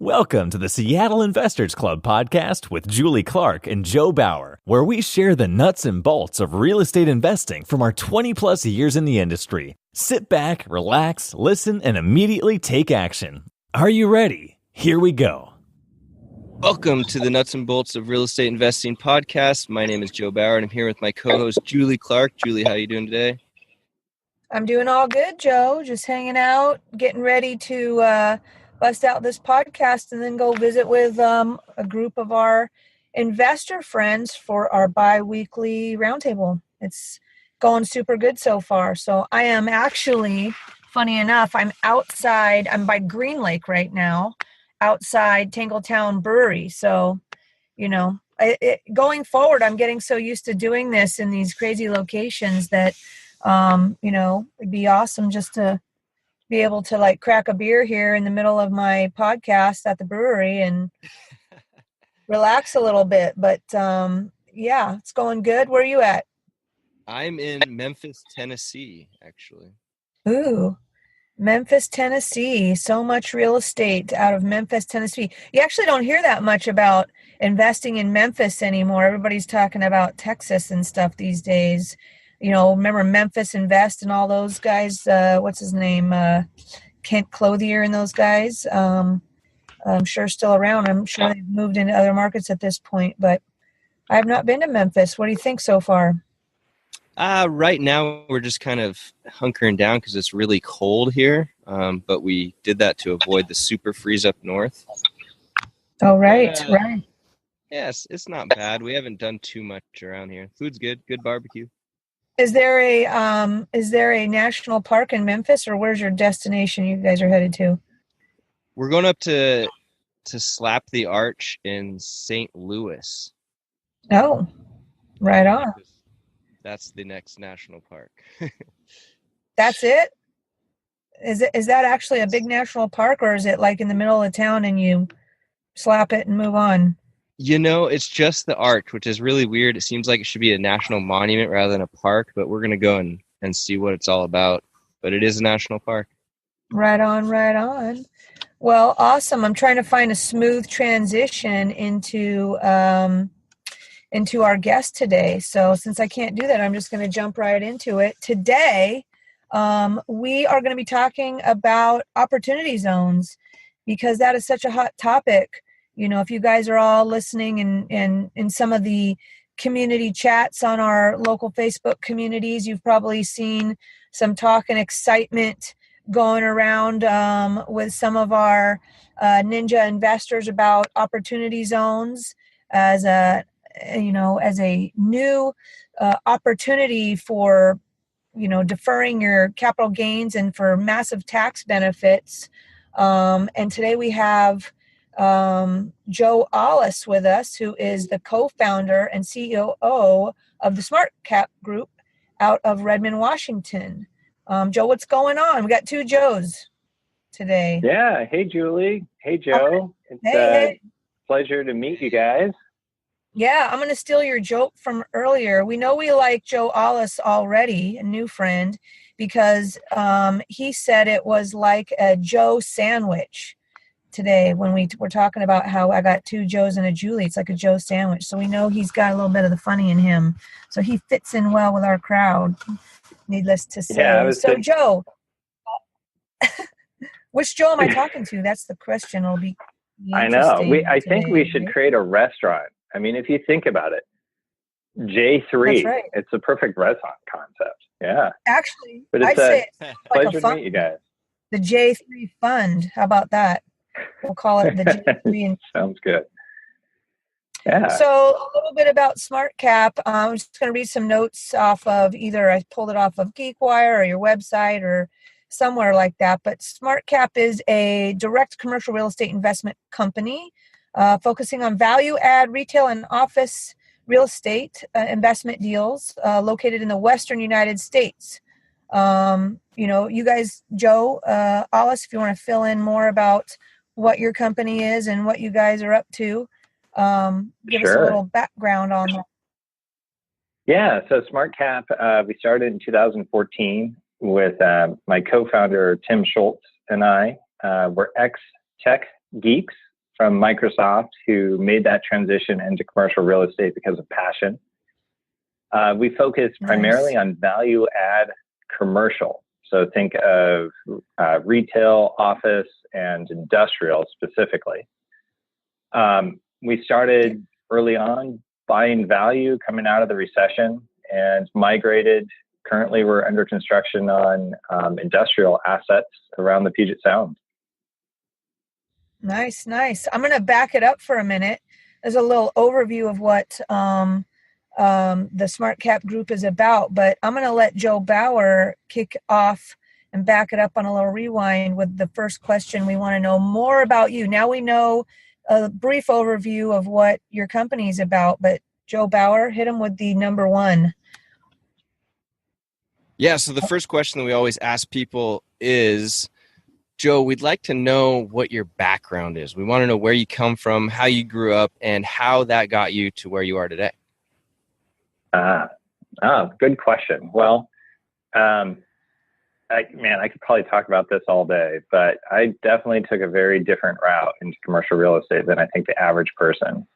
Welcome to the Seattle Investors Club podcast with Julie Clark and Joe Bauer, where we share the nuts and bolts of real estate investing from our 20-plus years in the industry. Sit back, relax, listen, and immediately take action. Are you ready? Here we go. Welcome to the Nuts and Bolts of Real Estate Investing podcast. My name is Joe Bauer, and I'm here with my co-host, Julie Clark. Julie, how are you doing today? I'm doing all good, Joe. Just hanging out, getting ready to bust out this podcast and then go visit with a group of our investor friends for our bi-weekly roundtable. It's going super good so far. So I am actually, funny enough, I'm outside. I'm by Green Lake right now, outside Tangletown Brewery. So, you know, going forward, I'm getting so used to doing this in these crazy locations that, it'd be awesome just to be able to like crack a beer here in the middle of my podcast at the brewery and relax a little bit. But yeah, it's going good. Where are you at? I'm in Memphis, Tennessee, actually. Ooh, Memphis, Tennessee. So much real estate out of Memphis, Tennessee. You actually don't hear that much about investing in Memphis anymore. Everybody's talking about Texas and stuff these days. You know, remember Memphis Invest and all those guys? What's his name? Kent Clothier and those guys. I'm sure still around. I'm sure they've moved into other markets at this point, but I have not been to Memphis. What do you think so far? Right now, we're just kind of hunkering down because it's really cold here, but we did that to avoid the super freeze up north. Oh, right, right. Yes, it's not bad. We haven't done too much around here. Food's good. Good barbecue. Is there a national park in Memphis, or where's your destination you guys are headed to? We're going up to Slap the Arch in St. Louis. Oh, right on. That's the next national park. That's it? Is that actually a big national park, or is it like in the middle of town and you slap it and move on? You know, it's just the arch, which is really weird. It seems like it should be a national monument rather than a park, but we're going to go and see what it's all about. But it is a national park. Right on, right on. Well, awesome. I'm trying to find a smooth transition into our guest today. So since I can't do that, I'm just going to jump right into it. Today, we are going to be talking about opportunity zones because that is such a hot topic. You know, if you guys are all listening and in some of the community chats on our local Facebook communities, you've probably seen some talk and excitement going around with some of our ninja investors about opportunity zones as a new opportunity for, deferring your capital gains and for massive tax benefits. And today we have Joe Ollis with us, who is the co-founder and CEO of the Smart Cap Group out of Redmond, Washington. Joe, what's going on? We got two Joes today. Yeah. Hey, Julie. Hey, Joe. It's a pleasure to meet you guys. Yeah, I'm going to steal your joke from earlier. We know we like Joe Ollis already, a new friend, because he said it was like a Joe sandwich. Today when we were talking about how I got two Joes and a Julie. It's like a Joe sandwich. So we know he's got a little bit of the funny in him. So he fits in well with our crowd, needless to say. Yeah, Joe, which Joe am I talking to? That's the question. It'll be I know. I think we should create a restaurant. I mean, if you think about it, J3, that's right. It's a perfect restaurant concept. Yeah. Actually, but I'd say it's like pleasure to meet you guys. The J3 Fund. How about that? We'll call it the J3. Sounds good. Yeah. So a little bit about SmartCap. I'm just going to read some notes off of either I pulled it off of GeekWire or your website or somewhere like that. But SmartCap is a direct commercial real estate investment company focusing on value-add retail and office real estate investment deals located in the Western United States. You guys, Joe, Ollis, if you want to fill in more about what your company is and what you guys are up to, give us a little background on that. Yeah, so SmartCap, we started in 2014 with my co-founder, Tim Schultz, and I. We're ex-tech geeks from Microsoft who made that transition into commercial real estate because of passion. We focus primarily on value add commercial. So think of retail, office, and industrial specifically. We started early on buying value coming out of the recession and migrated. Currently, we're under construction on industrial assets around the Puget Sound. Nice. I'm going to back it up for a minute. There's a little overview of what the Smart Cap Group is about, but I'm going to let Joe Bauer kick off and back it up on a little rewind with the first question. We want to know more about you. Now we know a brief overview of what your company is about, but Joe Bauer, hit him with the number one. Yeah, so the first question that we always ask people is, Joe, we'd like to know what your background is. We want to know where you come from, how you grew up, and how that got you to where you are today. Good question. Well, I could probably talk about this all day, but I definitely took a very different route into commercial real estate than I think the average person.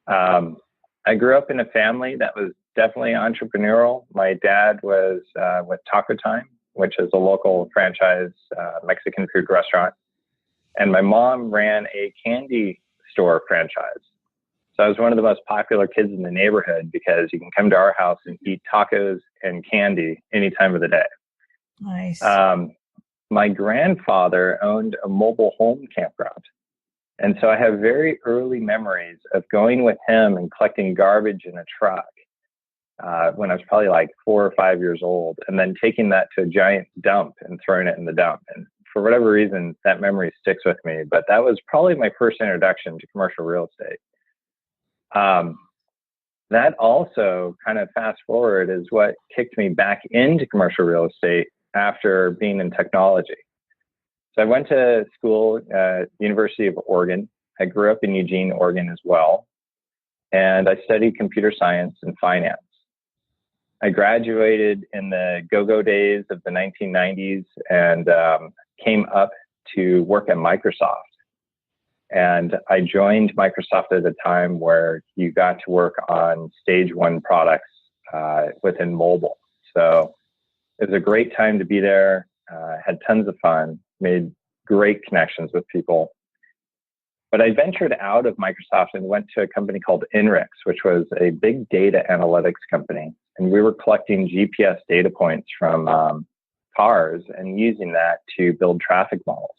I grew up in a family that was definitely entrepreneurial. My dad was with Taco Time, which is a local franchise Mexican food restaurant. And my mom ran a candy store franchise. So I was one of the most popular kids in the neighborhood because you can come to our house and eat tacos and candy any time of the day. Nice. My grandfather owned a mobile home campground. And so I have very early memories of going with him and collecting garbage in a truck when I was probably like 4 or 5 years old, and then taking that to a giant dump and throwing it in the dump. And for whatever reason, that memory sticks with me. But that was probably my first introduction to commercial real estate. That also, kind of fast forward, is what kicked me back into commercial real estate after being in technology. So I went to school at the University of Oregon. I grew up in Eugene, Oregon as well. And I studied computer science and finance. I graduated in the go-go days of the 1990s and came up to work at Microsoft. And I joined Microsoft at a time where you got to work on stage one products within mobile. So it was a great time to be there, had tons of fun, made great connections with people. But I ventured out of Microsoft and went to a company called Inrix, which was a big data analytics company. And we were collecting GPS data points from cars and using that to build traffic models.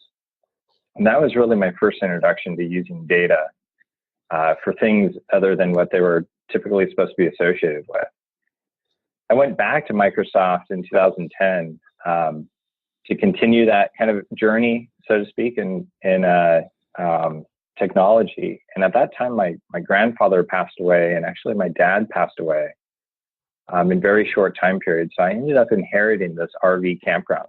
And that was really my first introduction to using data for things other than what they were typically supposed to be associated with. I went back to Microsoft in 2010 to continue that kind of journey, so to speak, in technology. And at that time, my grandfather passed away, and actually my dad passed away in very short time periods. So I ended up inheriting this RV campground.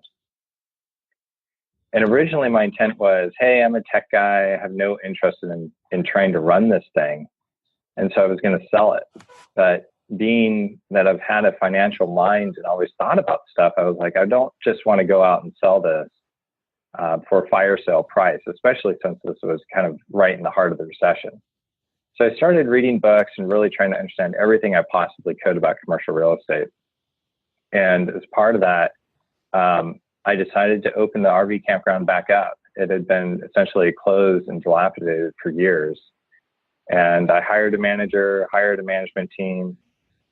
And originally my intent was, hey, I'm a tech guy. I have no interest in trying to run this thing. And so I was going to sell it. But being that I've had a financial mind and always thought about stuff, I was like, I don't just want to go out and sell this for a fire sale price, especially since this was kind of right in the heart of the recession. So I started reading books and really trying to understand everything I possibly could about commercial real estate. And as part of that, I decided to open the RV campground back up. It had been essentially closed and dilapidated for years. And I hired a manager, hired a management team,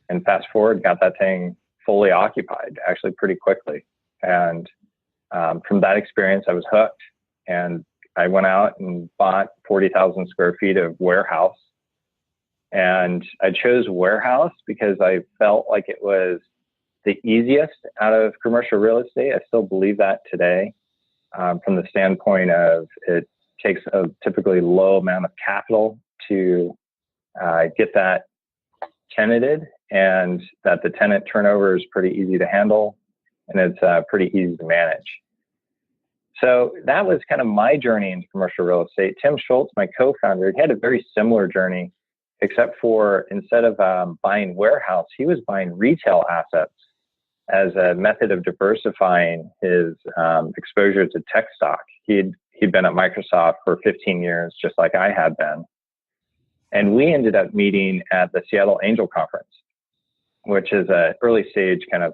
and fast forward, got that thing fully occupied actually pretty quickly. And from that experience, I was hooked. And I went out and bought 40,000 square feet of warehouse. And I chose warehouse because I felt like it was the easiest out of commercial real estate. I still believe that today, from the standpoint of it takes a typically low amount of capital to get that tenanted, and that the tenant turnover is pretty easy to handle, and it's pretty easy to manage. So that was kind of my journey into commercial real estate. Tim Schultz, my co-founder, he had a very similar journey, except for instead of buying warehouse, he was buying retail assets as a method of diversifying his exposure to tech stock. He He'd been at Microsoft for 15 years, just like I had been. And we ended up meeting at the Seattle Angel Conference, which is an early stage kind of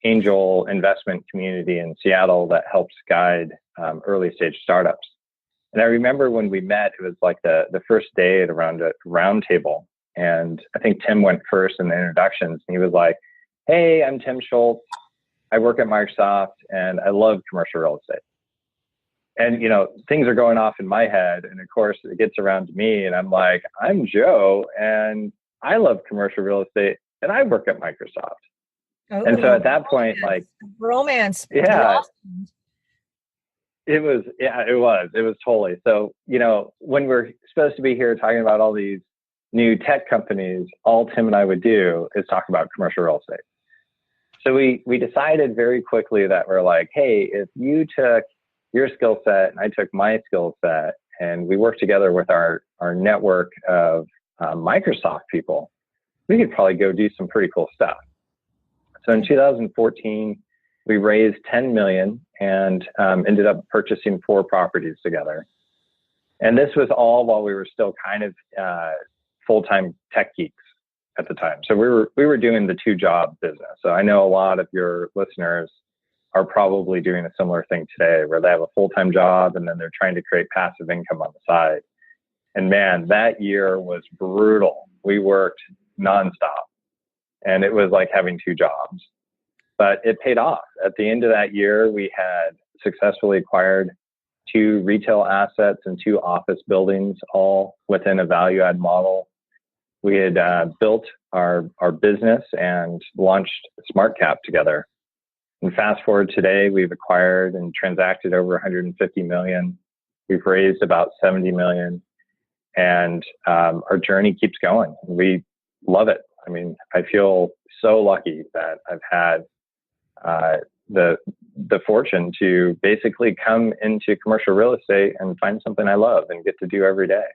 angel investment community in Seattle that helps guide early stage startups. And I remember when we met, it was like the first day at around a round table. And I think Tim went first in the introductions. And he was like, "Hey, I'm Tim Schultz. I work at Microsoft and I love commercial real estate." And, things are going off in my head. And of course, it gets around to me and I'm like, "I'm Joe and I love commercial real estate and I work at Microsoft." Oh, and so at that point, like, romance. yeah, it was totally. So, when we're supposed to be here talking about all these new tech companies, all Tim and I would do is talk about commercial real estate. So we decided very quickly that we're like, hey, if you took your skill set and I took my skill set and we worked together with our network of Microsoft people, we could probably go do some pretty cool stuff. So in 2014, we raised $10 million and ended up purchasing 4 properties together. And this was all while we were still kind of full-time tech geeks at the time. So we were doing the 2-job business. So I know a lot of your listeners are probably doing a similar thing today where they have a full-time job and then they're trying to create passive income on the side. And man, that year was brutal. We worked nonstop and it was like having 2 jobs, but it paid off. At the end of that year, we had successfully acquired 2 retail assets and 2 office buildings, all within a value add model. We had built our business and launched SmartCap together. And fast forward today, we've acquired and transacted over 150 million. We've raised about 70 million, and our journey keeps going. We love it. I mean, I feel so lucky that I've had the fortune to basically come into commercial real estate and find something I love and get to do every day.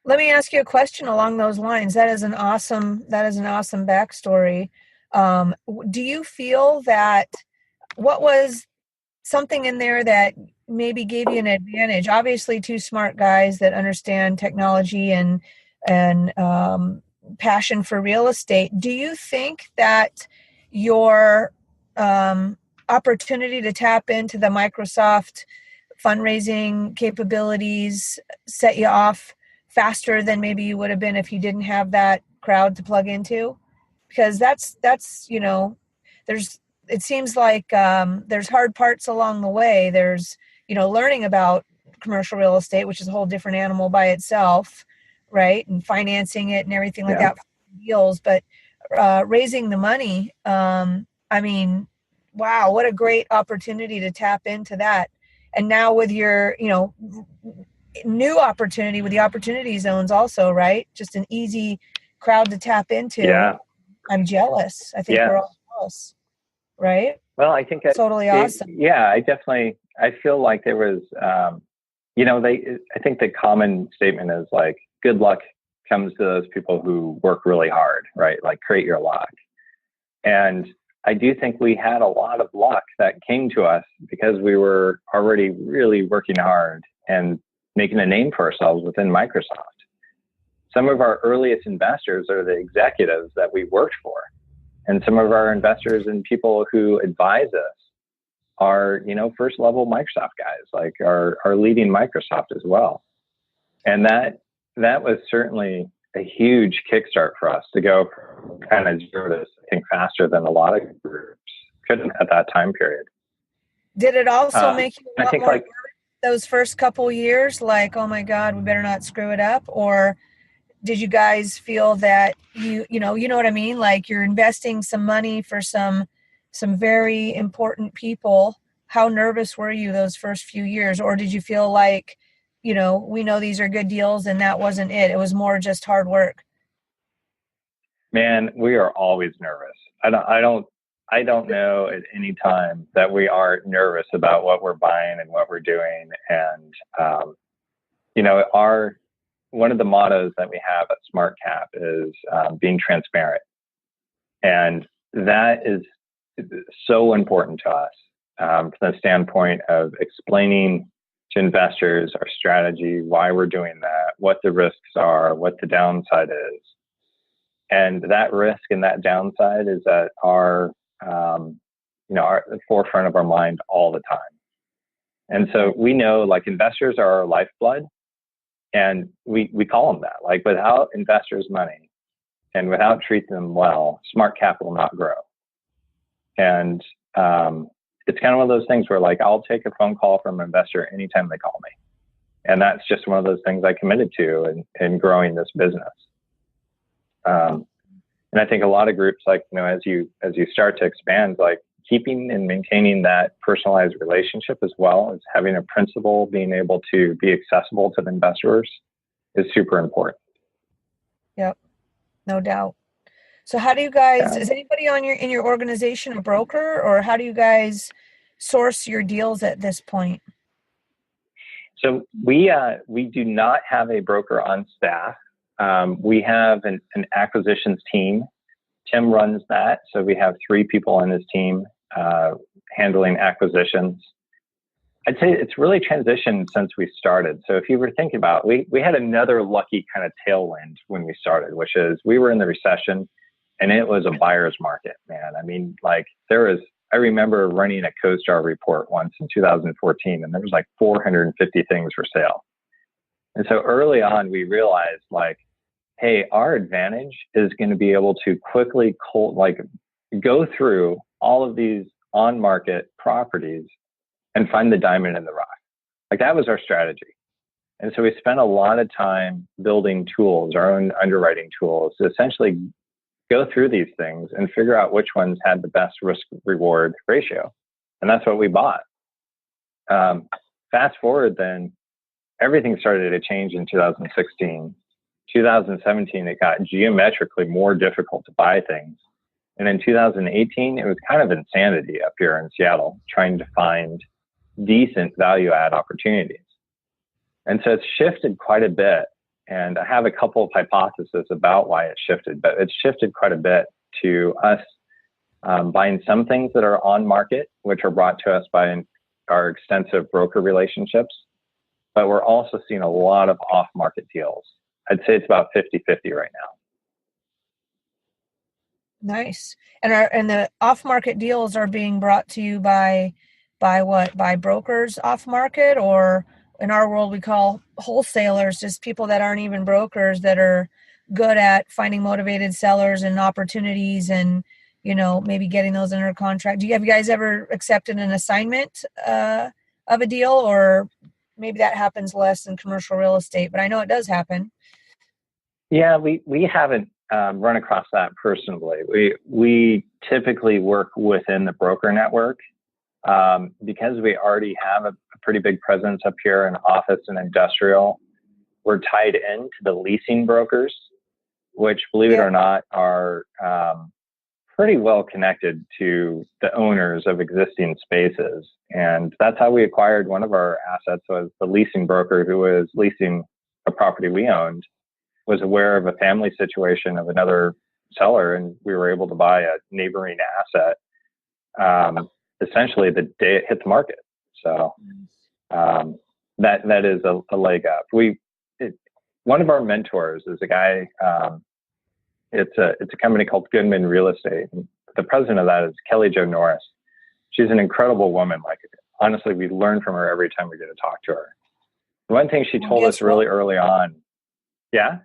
Let me ask you a question along those lines. That is an awesome backstory. Do you feel that what was something in there that maybe gave you an advantage? Obviously, 2 smart guys that understand technology and passion for real estate. Do you think that your opportunity to tap into the Microsoft fundraising capabilities set you off faster than maybe you would have been if you didn't have that crowd to plug into? Because that's it seems like there's hard parts along the way. There's learning about commercial real estate, which is a whole different animal by itself, right? And financing it and everything like that, deals. But raising the money, I mean, wow, what a great opportunity to tap into that. And now with your new opportunity with the opportunity zones also, right? Just an easy crowd to tap into. Yeah. I'm jealous. I think we're all jealous, right? Well, I think totally awesome. I feel like there was, I think the common statement is like, good luck comes to those people who work really hard, right? Like create your luck. And I do think we had a lot of luck that came to us because we were already really working hard and making a name for ourselves within Microsoft. Some of our earliest investors are the executives that we worked for. And some of our investors and people who advise us are, first level Microsoft guys, like are leading Microsoft as well. And that was certainly a huge kickstart for us to go from kind of 0 to think faster than a lot of groups couldn't at that time period. Did it also make you a lot more like those first couple years, like, oh my God, we better not screw it up? Or did you guys feel that you know what I mean? Like you're investing some money for some very important people. How nervous were you those first few years? Or did you feel like, we know these are good deals and that wasn't it? It was more just hard work. Man, we are always nervous. I don't know at any time that we aren't nervous about what we're buying and what we're doing. And, one of the mottos that we have at SmartCap is being transparent. And that is so important to us from the standpoint of explaining to investors, our strategy, why we're doing that, what the risks are, what the downside is. And that risk and that downside is at our the forefront of our mind all the time. And so we know, like, investors are our lifeblood, and we call them that. Like, without investors' money and without treating them well, smart capital will not grow. And it's kind of one of those things where, like, I'll take a phone call from an investor anytime they call me. And that's just one of those things I committed to in growing this business. And I think a lot of groups, like, as you start to expand, like, keeping and maintaining that personalized relationship, as well as having a principal being able to be accessible to the investors, is super important. Yep, no doubt. So how do you guys, is anybody in your organization a broker, or how do you guys source your deals at this point? So we do not have a broker on staff. We have an acquisitions team. Tim runs that. So we have 3 people on his team handling acquisitions. I'd say it's really transitioned since we started. So if you were thinking about it, we had another lucky kind of tailwind when we started, which is we were in the recession and it was a buyer's market, man. I mean, like, I remember running a CoStar report once in 2014, and there was like 450 things for sale. And so early on, we realized, like, hey, our advantage is going to be able to quickly go through all of these on-market properties and find the diamond in the rough. Like, that was our strategy. And so we spent a lot of time building tools, our own underwriting tools, to essentially go through these things and figure out which ones had the best risk-reward ratio. And that's what we bought. Fast forward then, everything started to change in 2016. 2017, it got geometrically more difficult to buy things. And in 2018, it was kind of insanity up here in Seattle, trying to find decent value add opportunities. And so it's shifted quite a bit. And I have a couple of hypotheses about why it shifted, but it's shifted quite a bit to us buying some things that are on market, which are brought to us by our extensive broker relationships. But we're also seeing a lot of off-market deals. I'd say it's about 50-50 right now. Nice. And the off-market deals are being brought to you by what? By brokers off-market, or in our world we call wholesalers, just people that aren't even brokers that are good at finding motivated sellers and opportunities, and maybe getting those under contract. Have you guys ever accepted an assignment of a deal, or maybe that happens less in commercial real estate, but I know it does happen. Yeah, we haven't run across that personally. We typically work within the broker network because we already have a pretty big presence up here in office and industrial. We're tied into the leasing brokers, which, believe it or not, are pretty well connected to the owners of existing spaces. And that's how we acquired one of our assets. Was the leasing broker who was leasing a property we owned was aware of a family situation of another seller, and we were able to buy a neighboring asset essentially the day it hit the market. So that is a leg up. One of our mentors is a guy. It's a company called Goodman Real Estate. And the president of that is Kelly Jo Norris. She's an incredible woman. Like, honestly, we learn from her every time we get to talk to her. One thing she told us really early on. Yeah.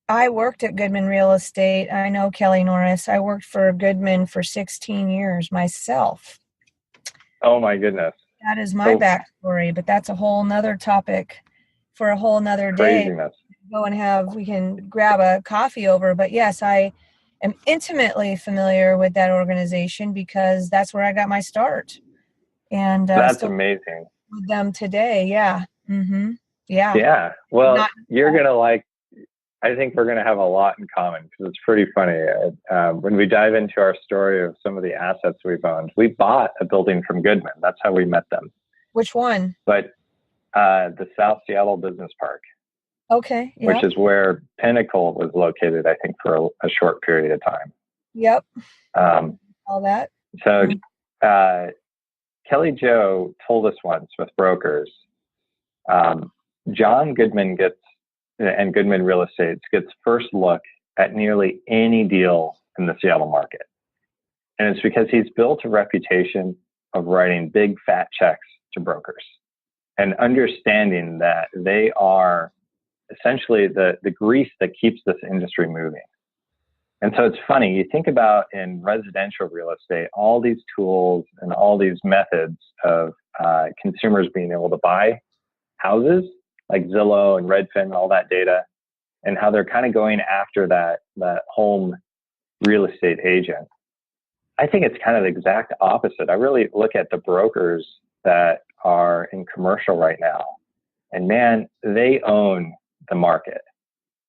I worked at Goodman Real Estate. I know Kelly Norris. I worked for Goodman for 16 years myself. Oh my goodness. That is my backstory, but that's a whole nother topic for a whole nother day. Craziness. We can grab a coffee over. But yes, I am intimately familiar with that organization because that's where I got my start. And that's amazing. With them today. Yeah. Mm-hmm. Yeah. Yeah. Well, you're going to I think we're going to have a lot in common because it's pretty funny. When we dive into our story of some of the assets we've owned, we bought a building from Goodman. That's how we met them. Which one? But the South Seattle Business Park. Okay. Yep. Which is where Pinnacle was located, I think, for a short period of time. Yep. All that. So Kelly Jo told us once with brokers, John Goodman and Goodman Real Estate gets first look at nearly any deal in the Seattle market. And it's because he's built a reputation of writing big fat checks to brokers and understanding that they are essentially the grease that keeps this industry moving. And so it's funny, you think about in residential real estate, all these tools and all these methods of consumers being able to buy houses like Zillow and Redfin, all that data, and how they're kind of going after that home real estate agent. I think it's kind of the exact opposite. I really look at the brokers that are in commercial right now, and man, they own the market.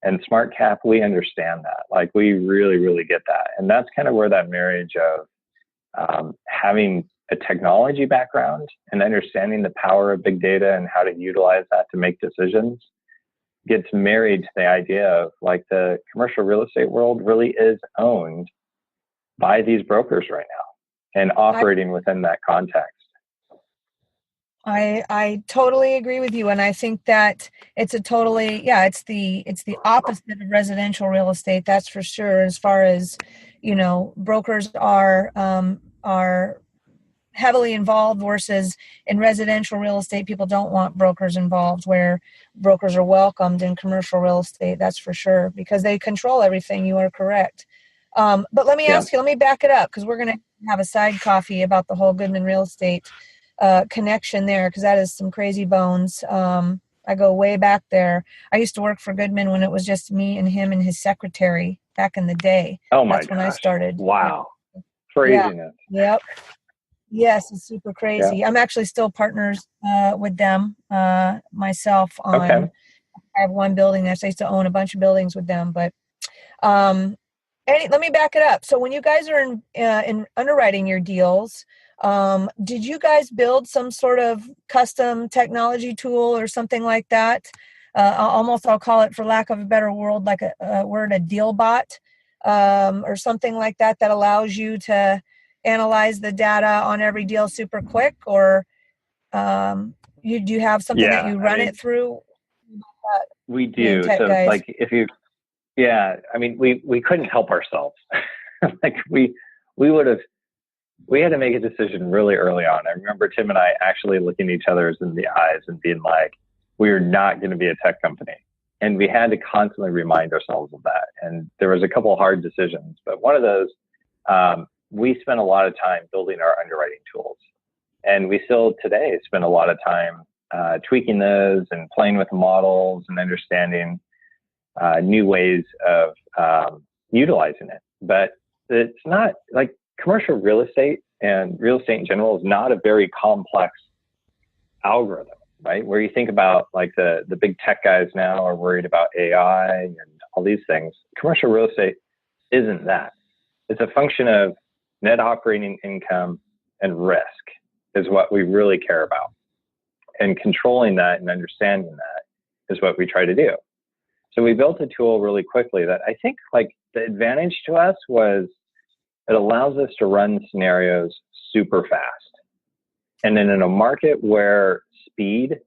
And SmartCap, we understand that. Like, we really, really get that. And that's kind of where that marriage of having a technology background and understanding the power of big data and how to utilize that to make decisions gets married to the idea of, like, the commercial real estate world really is owned by these brokers right now and operating within that context. I totally agree with you, and I think that it's a totally it's the opposite of residential real estate, that's for sure. As far as, brokers are heavily involved, versus in residential real estate, people don't want brokers involved, where brokers are welcomed in commercial real estate, that's for sure, because they control everything. You are correct. But let me ask you, let me back it up, because we're going to have a side coffee about the whole Goodman real estate connection there, because that is some crazy bones. I go way back there. I used to work for Goodman when it was just me and him and his secretary back in the day. Oh my That's gosh. when I started. Wow. Craziness. Yeah. Yep. Yes, it's super crazy. Yeah. I'm actually still partners with them myself on. Okay. I have one building there, so I used to own a bunch of buildings with them. But let me back it up. So when you guys are in underwriting your deals, did you guys build some sort of custom technology tool or something like that? I'll call it, for lack of a better word, like a deal bot, or something like that allows you to analyze the data on every deal super quick? Or do you have something that you run it through? We do. So guys, like, we couldn't help ourselves. Like, we had to make a decision really early on. I remember Tim and I actually looking each other in the eyes and being like, we are not going to be a tech company. And we had to constantly remind ourselves of that. And there was a couple of hard decisions, but one of those, we spent a lot of time building our underwriting tools. And we still today spend a lot of time tweaking those and playing with models and understanding new ways of utilizing it. But it's not like commercial real estate, and real estate in general is not a very complex algorithm, right? Where you think about, like, the big tech guys now are worried about AI and all these things. Commercial real estate isn't that. It's a function of net operating income and risk is what we really care about. And controlling that and understanding that is what we try to do. So we built a tool really quickly that I think, like, the advantage to us was it allows us to run scenarios super fast. And then in a market where speed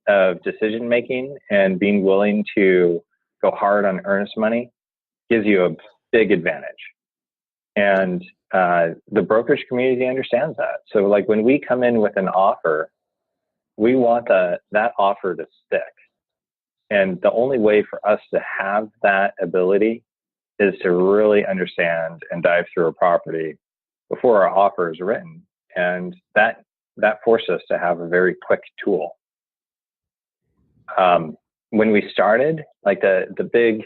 of decision making and being willing to go hard on earnest money gives you a big advantage. And the brokerage community understands that. So, like, when we come in with an offer, we want that offer to stick. And the only way for us to have that ability is to really understand and dive through a property before our offer is written. And that forced us to have a very quick tool. When we started, like, the big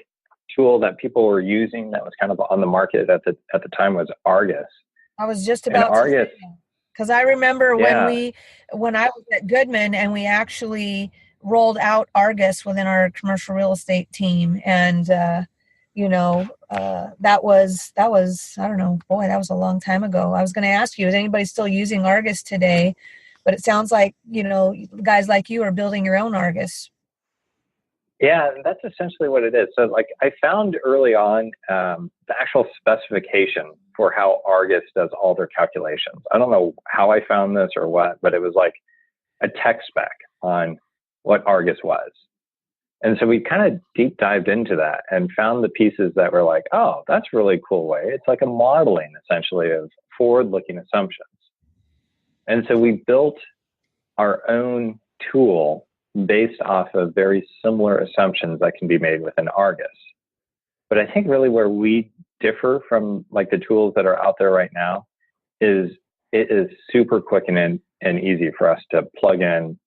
tool that people were using that was kind of on the market at the time was Argus. I was just about to say, because I remember when I was at Goodman and we actually rolled out Argus within our commercial real estate team, and that was I don't know, boy, that was a long time ago. I was going to ask you, is anybody still using Argus today? But it sounds like, guys like you are building your own Argus. Yeah, that's essentially what it is. So, like, I found early on the actual specification for how Argus does all their calculations. I don't know how I found this or what, but it was like a tech spec on what Argus was. And so we kind of deep dived into that and found the pieces that were like, oh, that's a really cool way. It's like a modeling essentially of forward-looking assumptions. And so we built our own tool based off of very similar assumptions that can be made within Argus. But I think really where we differ from like the tools that are out there right now is it is super quick and easy for us to plug in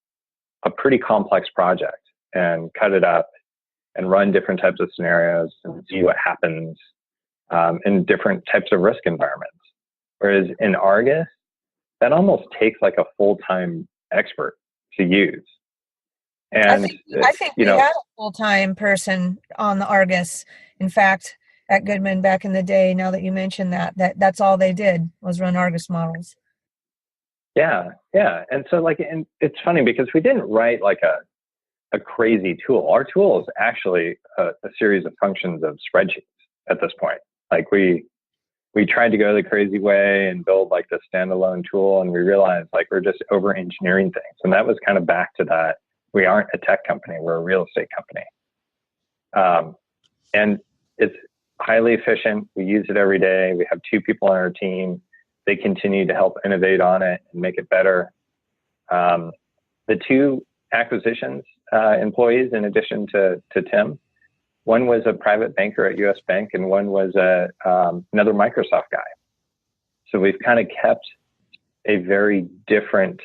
a pretty complex project and cut it up and run different types of scenarios and see what happens in different types of risk environments. Whereas in Argus, that almost takes like a full-time expert to use. And I think we had a full-time person on the Argus. In fact, at Goodman back in the day, now that you mentioned that's all they did was run Argus models. Yeah. And so and it's funny because we didn't write like a crazy tool. Our tool is actually a series of functions of spreadsheets at this point. Like we tried to go the crazy way and build like the standalone tool, and we realized like we're just over engineering things. And that was kind of back to that. We aren't a tech company, we're a real estate company. And it's highly efficient. We use it every day. We have 2 people on our team. They continue to help innovate on it and make it better. The 2 acquisitions employees, in addition to Tim, one was a private banker at US Bank and one was another Microsoft guy. So we've kind of kept a very different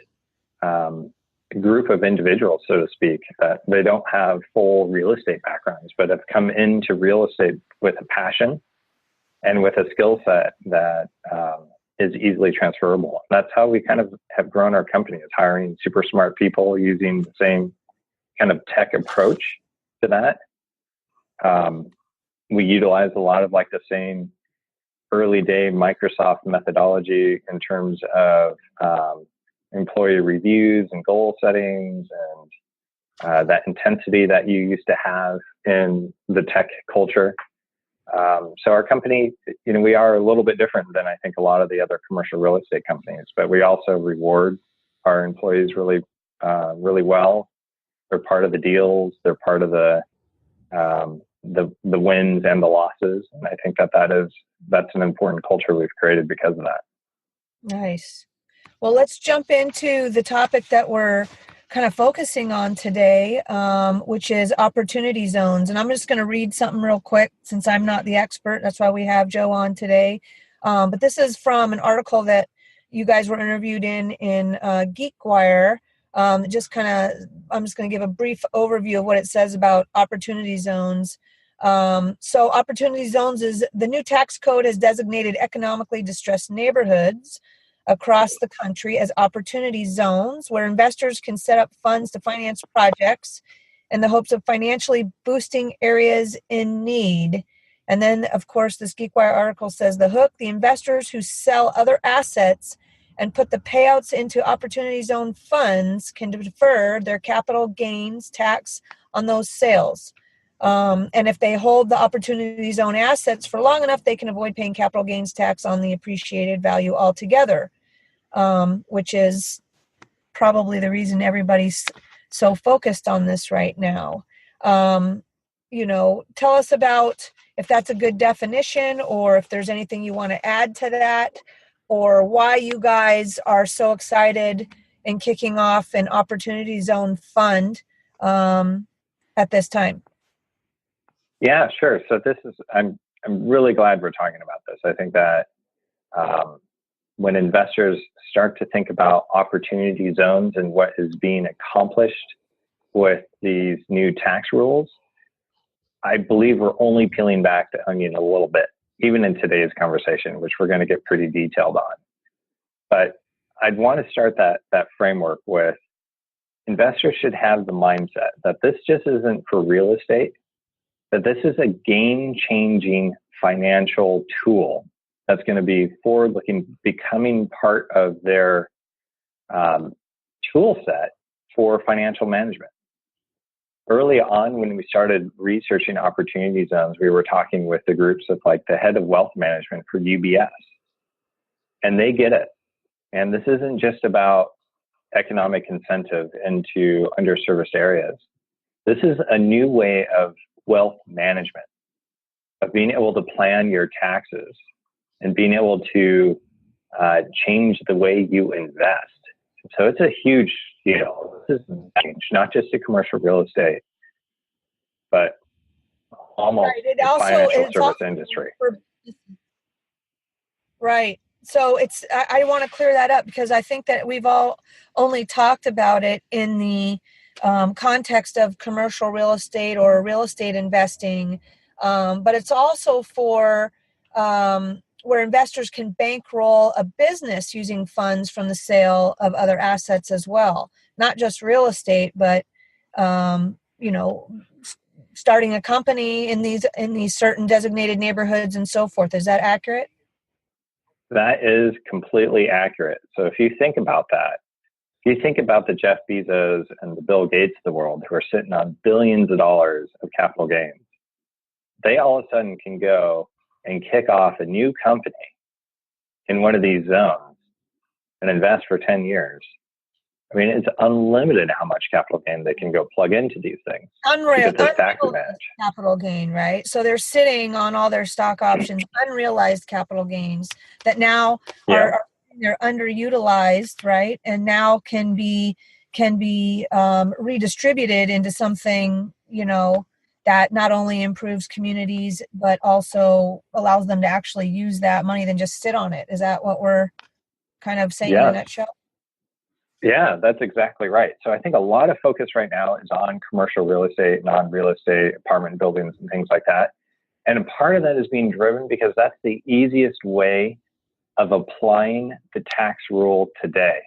group of individuals, so to speak, that they don't have full real estate backgrounds, but have come into real estate with a passion and with a skill set that is easily transferable. That's how we kind of have grown our company, is hiring super smart people using the same kind of tech approach to that. We utilize a lot of like the same early day Microsoft methodology in terms of employee reviews and goal settings and that intensity that you used to have in the tech culture. So our company, we are a little bit different than I think a lot of the other commercial real estate companies, but we also reward our employees really well. They're part of the deals. They're part of the wins and the losses. And I think that's an important culture we've created because of that. Nice. Well, let's jump into the topic that we're kind of focusing on today, which is opportunity zones. And I'm just going to read something real quick since I'm not the expert. That's why we have Joe on today. But this is from an article that you guys were interviewed in GeekWire. I'm just going to give a brief overview of what it says about opportunity zones. So opportunity zones is the new tax code has designated economically distressed neighborhoods across the country as opportunity zones where investors can set up funds to finance projects in the hopes of financially boosting areas in need. And then, of course, this GeekWire article says the hook, the investors who sell other assets and put the payouts into opportunity zone funds can defer their capital gains tax on those sales. And if they hold the opportunity zone assets for long enough, they can avoid paying capital gains tax on the appreciated value altogether, which is probably the reason everybody's so focused on this right now. Tell us about if that's a good definition or if there's anything you want to add to that, or why you guys are so excited in kicking off an opportunity zone fund at this time. Yeah, sure. So I'm really glad we're talking about this. I think that when investors start to think about opportunity zones and what is being accomplished with these new tax rules, I believe we're only peeling back the onion a little bit, even in today's conversation, which we're going to get pretty detailed on. But I'd want to start that framework with investors should have the mindset that this just isn't for real estate, that this is a game-changing financial tool that's going to be forward-looking, becoming part of their tool set for financial management. Early on, when we started researching opportunity zones, we were talking with the groups of like the head of wealth management for UBS, and they get it. And this isn't just about economic incentive into underserviced areas. This is a new way of wealth management, of being able to plan your taxes and being able to change the way you invest. So it's a huge deal. This is change, not just to commercial real estate, but almost Right. the financial service industry. Right. So I want to clear that up because I think that we've all only talked about it in the context of commercial real estate or real estate investing. But it's also for where investors can bankroll a business using funds from the sale of other assets as well. Not just real estate, but, starting a company in these certain designated neighborhoods and so forth. Is that accurate? That is completely accurate. So if you think about that, if you think about the Jeff Bezos and the Bill Gates of the world who are sitting on billions of dollars of capital gains, they all of a sudden can go and kick off a new company in one of these zones and invest for 10 years. I mean, it's unlimited how much capital gain they can go plug into these things. Unrealized capital gain, right? So they're sitting on all their stock options, unrealized capital gains that now are they're underutilized, right? And now can be redistributed into something, that not only improves communities but also allows them to actually use that money than just sit on it. Is that what we're kind of saying in a nutshell? Yeah, that's exactly right. So I think a lot of focus right now is on commercial real estate, non-real estate, apartment buildings and things like that. And a part of that is being driven because that's the easiest way of applying the tax rule today.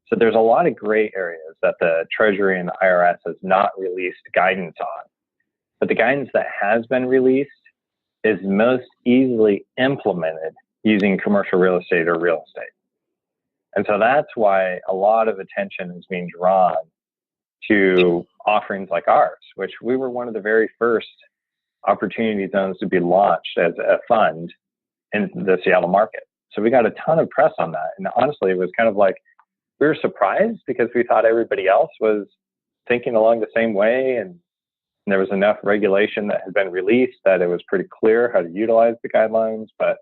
So there's a lot of gray areas that the Treasury and the IRS has not released guidance on. But the guidance that has been released is most easily implemented using commercial real estate or real estate. And so that's why a lot of attention is being drawn to offerings like ours, which we were one of the very first opportunity zones to be launched as a fund in the Seattle market. So we got a ton of press on that. And honestly, it was kind of like, we were surprised because we thought everybody else was thinking along the same way. And there was enough regulation that had been released that it was pretty clear how to utilize the guidelines. But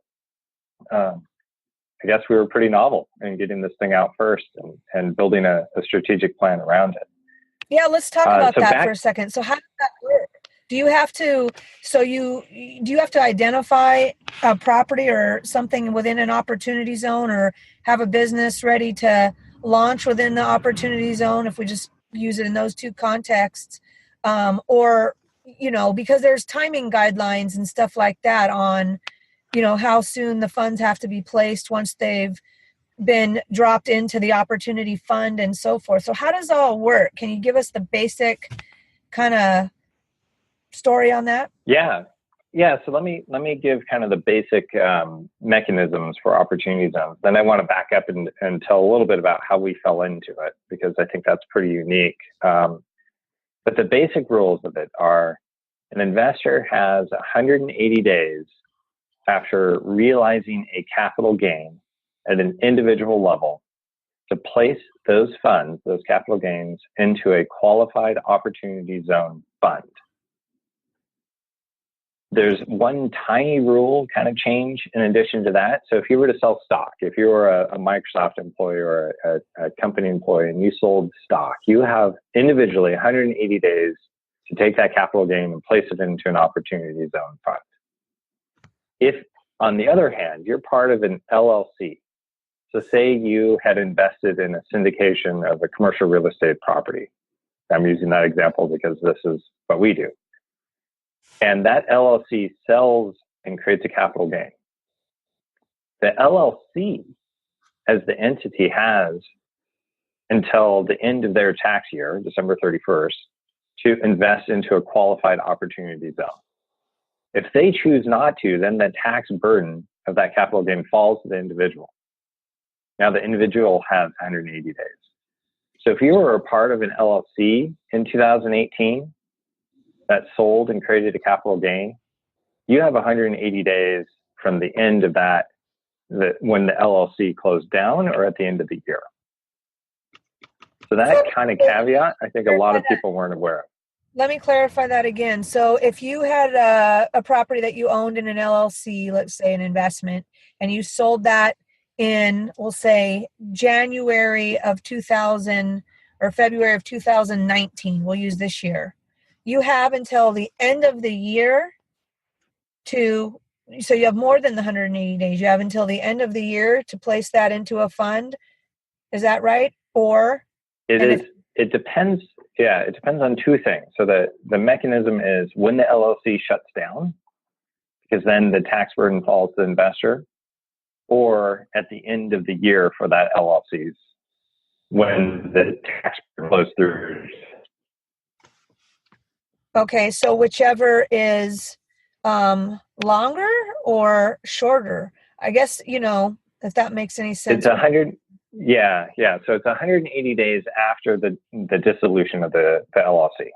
I guess we were pretty novel in getting this thing out first and building a strategic plan around it. Yeah, let's talk about that for a second. So how does that work? Do you have to identify a property or something within an opportunity zone or have a business ready to launch within the opportunity zone if we just use it in those two contexts? Or, because there's timing guidelines and stuff like that on, how soon the funds have to be placed once they've been dropped into the opportunity fund and so forth. So how does it all work? Can you give us the basic kind of story on that? Yeah. So let me give kind of the basic mechanisms for opportunity zones. Then I want to back up and tell a little bit about how we fell into it, because I think that's pretty unique. But the basic rules of it are an investor has 180 days after realizing a capital gain at an individual level to place those funds, those capital gains, into a qualified opportunity zone fund. There's one tiny rule kind of change in addition to that. So if you were to sell stock, if you were a Microsoft employee or a company employee and you sold stock, you have individually 180 days to take that capital gain and place it into an opportunity zone fund. If, on the other hand, you're part of an LLC, so say you had invested in a syndication of a commercial real estate property. I'm using that example because this is what we do. And that LLC sells and creates a capital gain. The LLC, as the entity, has until the end of their tax year, December 31st, to invest into a qualified opportunity zone. If they choose not to, then the tax burden of that capital gain falls to the individual. Now the individual has 180 days. So if you were a part of an LLC in 2018 that sold and created a capital gain, you have 180 days from the end of that when the LLC closed down or at the end of the year. So that kind of caveat, I think a lot of people weren't aware of. Let me clarify that again. So if you had a property that you owned in an LLC, let's say an investment, and you sold that in, we'll say, January of 2000 or February of 2019, we'll use this year, you have until the end of the year so you have more than the 180 days. You have until the end of the year to place that into a fund. Is that right? Or it depends. Yeah, it depends on two things. So the mechanism is when the LLC shuts down, because then the tax burden falls to the investor, or at the end of the year for that LLC's when the tax burden flows through. Okay, so whichever is longer or shorter. I guess, if that makes any sense. It's 100. Yeah. So it's 180 days after the dissolution of the LLC,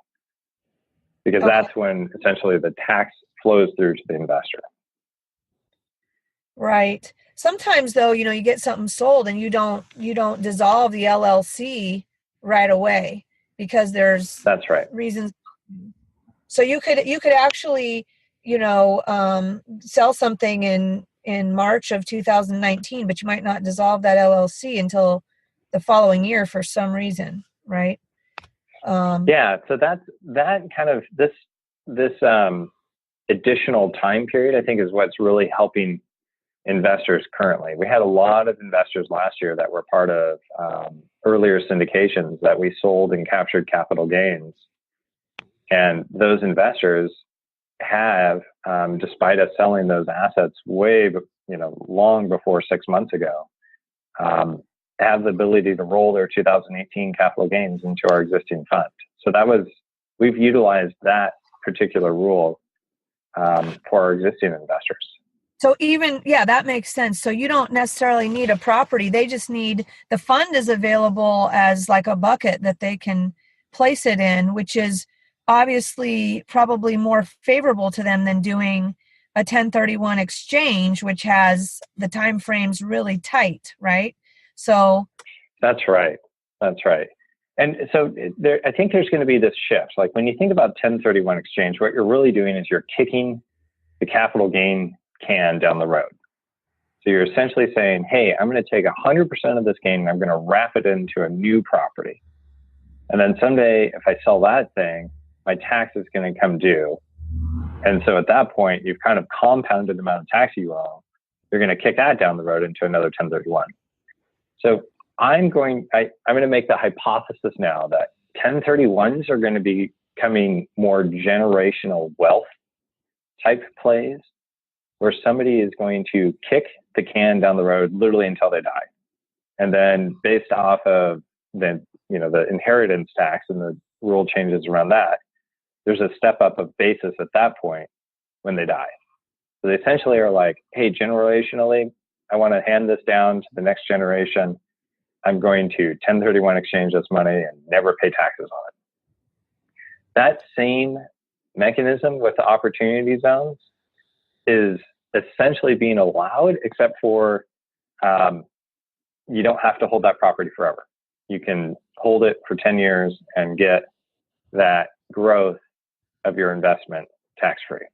because that's when essentially the tax flows through to the investor. Right. Sometimes though, you get something sold and you don't dissolve the LLC right away because that's right. reasons. So you could actually, sell something in March of 2019, but you might not dissolve that LLC until the following year for some reason, right? Yeah. So that kind of this additional time period, I think, is what's really helping investors currently. We had a lot of investors last year that were part of earlier syndications that we sold and captured capital gains. And those investors have, despite us selling those assets long before 6 months ago, have the ability to roll their 2018 capital gains into our existing fund. So we've utilized that particular rule for our existing investors. So that makes sense. So you don't necessarily need a property. They just need, the fund is available as like a bucket that they can place it in, which is obviously probably more favorable to them than doing a 1031 exchange, which has the time frames really tight, right? So that's right. And so I think there's going to be this shift. Like when you think about 1031 exchange, what you're really doing is you're kicking the capital gain can down the road. So you're essentially saying, hey, I'm going to take 100% of this gain and I'm going to wrap it into a new property. And then someday, if I sell that thing, my tax is going to come due. And so at that point, you've kind of compounded the amount of tax you owe. You're going to kick that down the road into another 1031. So I'm going to make the hypothesis now that 1031s are going to be becoming more generational wealth type plays, where somebody is going to kick the can down the road literally until they die. And then based off of the inheritance tax and the rule changes around that, there's a step up of basis at that point when they die. So they essentially are like, hey, generationally, I want to hand this down to the next generation. I'm going to 1031 exchange this money and never pay taxes on it. That same mechanism with the opportunity zones is essentially being allowed, except for you don't have to hold that property forever. You can hold it for 10 years and get that growth of your investment tax-free.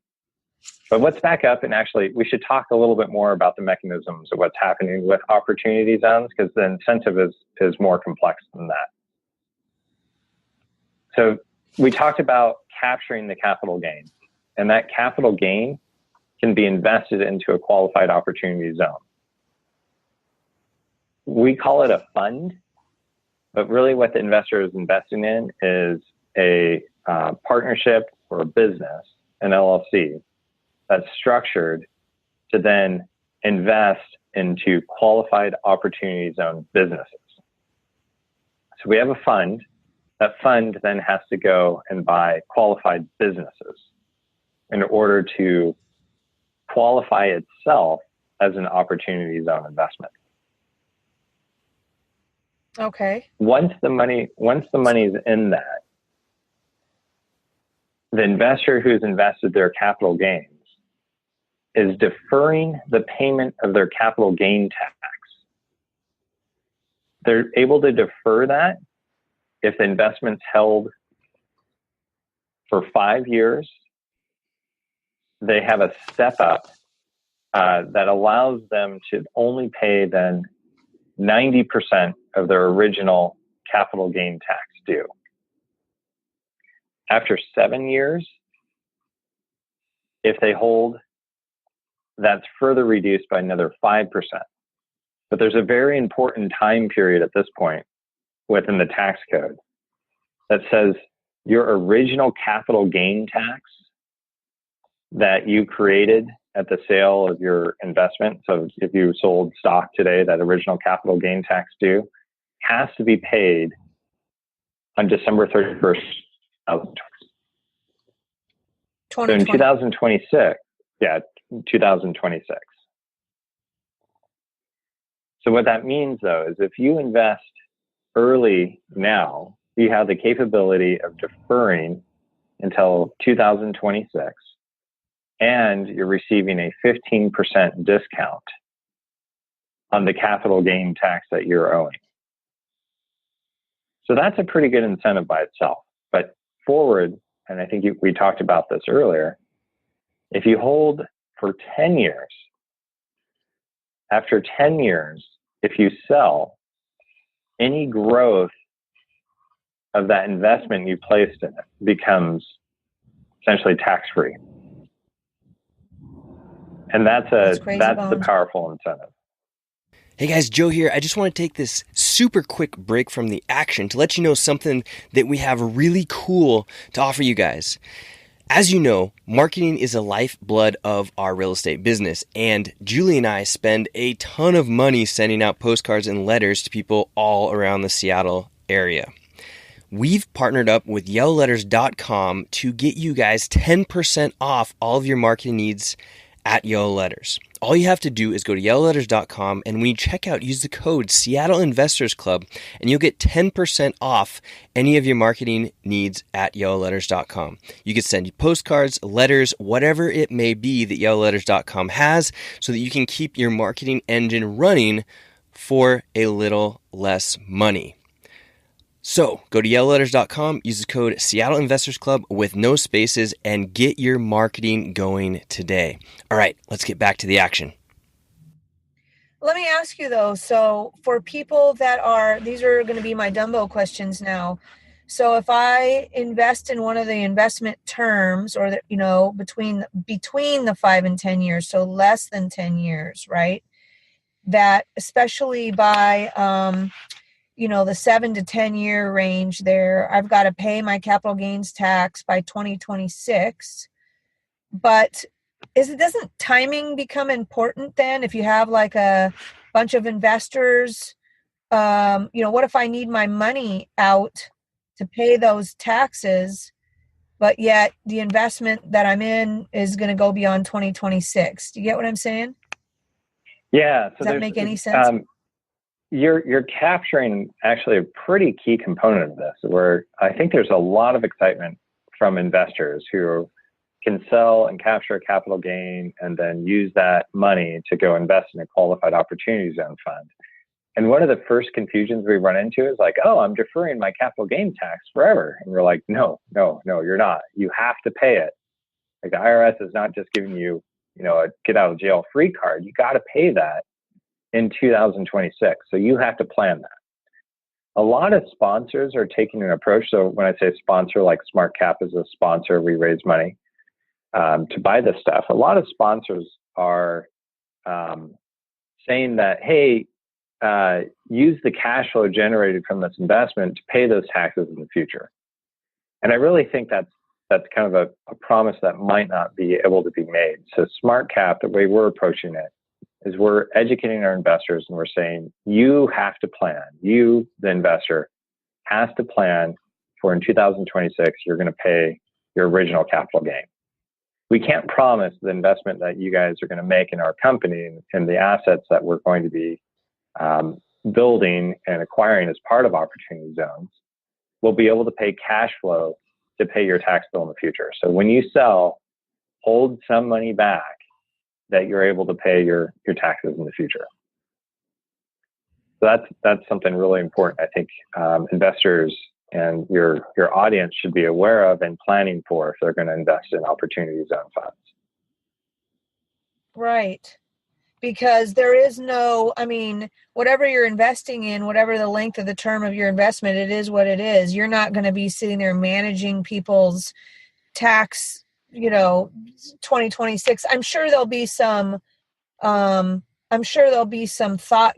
But let's back up and actually, we should talk a little bit more about the mechanisms of what's happening with opportunity zones, because the incentive is more complex than that. So we talked about capturing the capital gain, and that capital gain can be invested into a qualified opportunity zone. We call it a fund, but really what the investor is investing in is a partnership or a business, an LLC, that's structured to then invest into qualified opportunity zone businesses. So we have a fund. That fund then has to go and buy qualified businesses in order to qualify itself as an opportunity zone investment. Okay. Once the money is in that, the investor who's invested their capital gains is deferring the payment of their capital gain tax. They're able to defer that if the investment's held for 5 years, they have a step up that allows them to only pay then 90% of their original capital gain tax due. After 7 years, if they hold, that's further reduced by another 5%. But there's a very important time period at this point within the tax code that says your original capital gain tax that you created at the sale of your investment. So if you sold stock today, that original capital gain tax due has to be paid on December 31st, 2020. So in 2026, 2026. So what that means, though, is if you invest early now, you have the capability of deferring until 2026, and you're receiving a 15% discount on the capital gain tax that you're owing. So that's a pretty good incentive by itself. But forward, and I think we talked about this earlier, if you hold for 10 years, after 10 years, if you sell, any growth of that investment you placed in it becomes essentially tax-free. And that's the powerful incentive. Hey guys, Joe here. I just want to take this super quick break from the action to let you know something that we have really cool to offer you guys. As you know, marketing is the lifeblood of our real estate business, and Julie and I spend a ton of money sending out postcards and letters to people all around the Seattle area. We've partnered up with YellowLetters.com to get you guys 10% off all of your marketing needs at Yellow Letters. All you have to do is go to YellowLetters.com, and when you check out, use the code Seattle Investors Club, and you'll get 10% off any of your marketing needs at YellowLetters.com. You can send postcards, letters, whatever it may be that YellowLetters.com has, so that you can keep your marketing engine running for a little less money. So go to YellowLetters.com, use the code Seattle Investors Club with no spaces, and get your marketing going today. All right, let's get back to the action. Let me ask you though, so for people that these are going to be my Dumbo questions now. So if I invest in one of the investment terms, or between the 5 and 10 years, so less than 10 years, right? That especially by the 7 to 10 year range there, I've got to pay my capital gains tax by 2026. But doesn't timing become important then? If you have like a bunch of investors, what if I need my money out to pay those taxes, but yet the investment that I'm in is going to go beyond 2026? Do you get what I'm saying? Yeah. So does that make any sense? You're capturing actually a pretty key component of this, where I think there's a lot of excitement from investors who can sell and capture a capital gain and then use that money to go invest in a qualified opportunity zone fund. And one of the first confusions we run into is like, oh, I'm deferring my capital gain tax forever. And we're like, no, you're not. You have to pay it. Like the IRS is not just giving you, a get out of jail free card. You got to pay that in 2026. So you have to plan that. A lot of sponsors are taking an approach. So when I say sponsor, like SmartCap is a sponsor, we raise money to buy this stuff. A lot of sponsors are saying that, hey, use the cash flow generated from this investment to pay those taxes in the future. And I really think that's kind of a promise that might not be able to be made. So SmartCap, the way we're approaching it, is we're educating our investors, and we're saying, you have to plan. You, the investor, has to plan for in 2026, you're going to pay your original capital gain. We can't promise the investment that you guys are going to make in our company and the assets that we're going to be building and acquiring as part of opportunity zones. We'll be able to pay cash flow to pay your tax bill in the future. So when you sell, hold some money back that you're able to pay your taxes in the future. So that's something really important. I think investors and your audience should be aware of and planning for if they're going to invest in opportunity zone funds. Right. Because there is no, whatever you're investing in, whatever the length of the term of your investment, it is what it is. You're not going to be sitting there managing people's tax, 2026. I'm sure there'll be some thought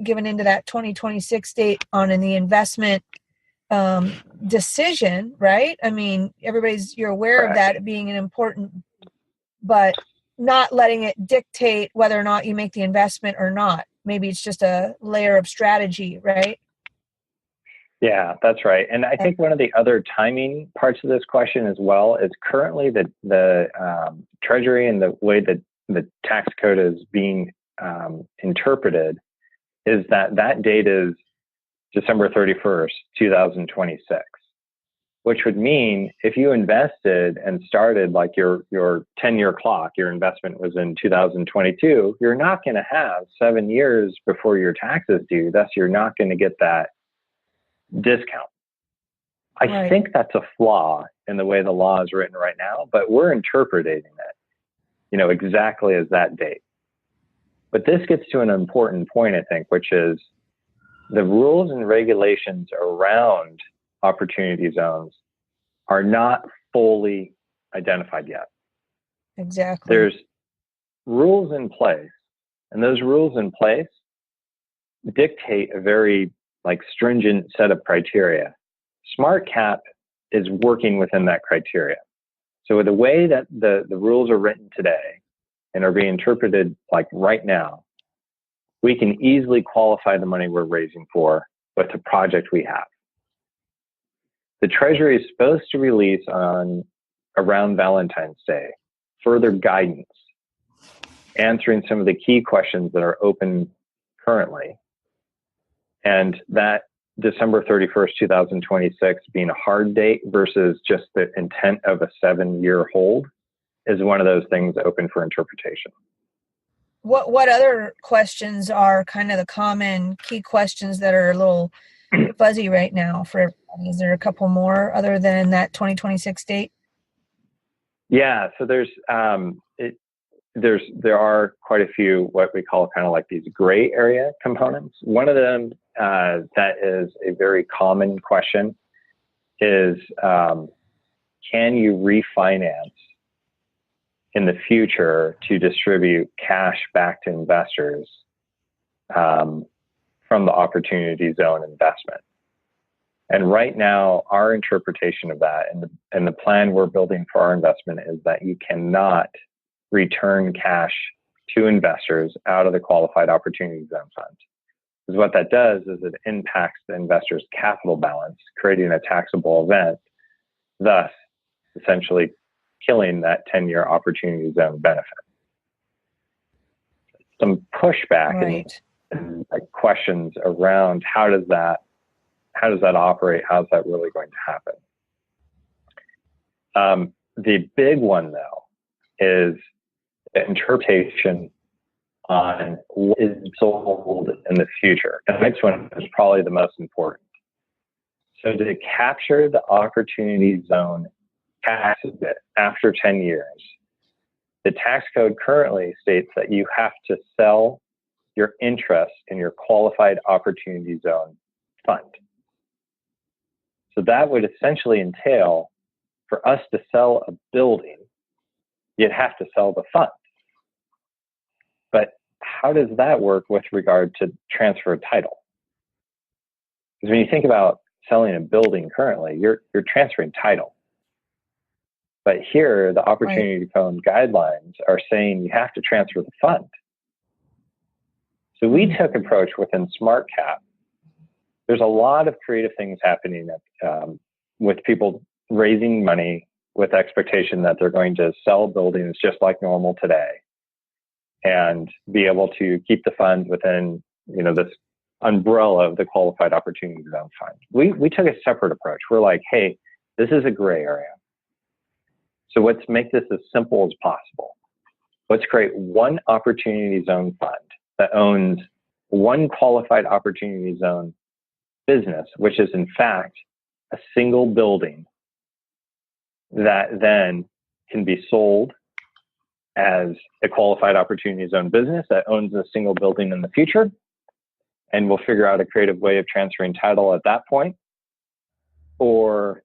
given into that 2026 date in the investment decision, right? You're aware of that being an important, but not letting it dictate whether or not you make the investment or not. Maybe it's just a layer of strategy, right? Yeah, that's right. And I think one of the other timing parts of this question as well is currently the Treasury and the way that the tax code is being interpreted is that date is December 31st, 2026. Which would mean if you invested and started like your 10-year clock, your investment was in 2022, you're not going to have 7 years before your taxes due. Thus, you're not going to get that discount. I think that's a flaw in the way the law is written right now, but we're interpreting it, exactly as that date. But this gets to an important point, I think, which is the rules and regulations around opportunity zones are not fully identified yet. Exactly. There's rules in place, and those rules in place dictate a very stringent set of criteria. SmartCap is working within that criteria. So with the way that the rules are written today and are being interpreted right now, we can easily qualify the money we're raising for with the project we have. The Treasury is supposed to release around Valentine's Day further guidance, answering some of the key questions that are open currently. And that December 31st, 2026 being a hard date versus just the intent of a 7-year hold is one of those things open for interpretation. What other questions are kind of the common key questions that are a little fuzzy right now for everybody? Is there a couple more other than that 2026 date? Yeah, so there are quite a few what we call kind of like these gray area components. One of them that is a very common question is, can you refinance in the future to distribute cash back to investors from the opportunity zone investment? And right now, our interpretation of that and the plan we're building for our investment is that you cannot return cash to investors out of the qualified opportunity zone fund. Because what that does is it impacts the investor's capital balance, creating a taxable event, thus essentially killing that 10-year opportunity zone benefit. Some pushback and questions around how does that operate? How's that really going to happen? The big one, though, is the interpretation on what is sold in the future. And the next one is probably the most important. So to capture the opportunity zone tax bit after 10 years, the tax code currently states that you have to sell your interest in your qualified opportunity zone fund. So that would essentially entail for us to sell a building, you'd have to sell the fund. But how does that work with regard to transfer of title? Because when you think about selling a building currently, you're transferring title. But here, the opportunity zone guidelines are saying you have to transfer the fund. So we took approach within SmartCap. There's a lot of creative things happening with people raising money with expectation that they're going to sell buildings just like normal today and be able to keep the funds within, this umbrella of the qualified opportunity zone fund. We took a separate approach. We're like, hey, this is a gray area. So let's make this as simple as possible. Let's create one opportunity zone fund that owns one qualified opportunity zone business, which is in fact a single building that then can be sold as a qualified opportunity zone business that owns a single building in the future. And we'll figure out a creative way of transferring title at that point. Or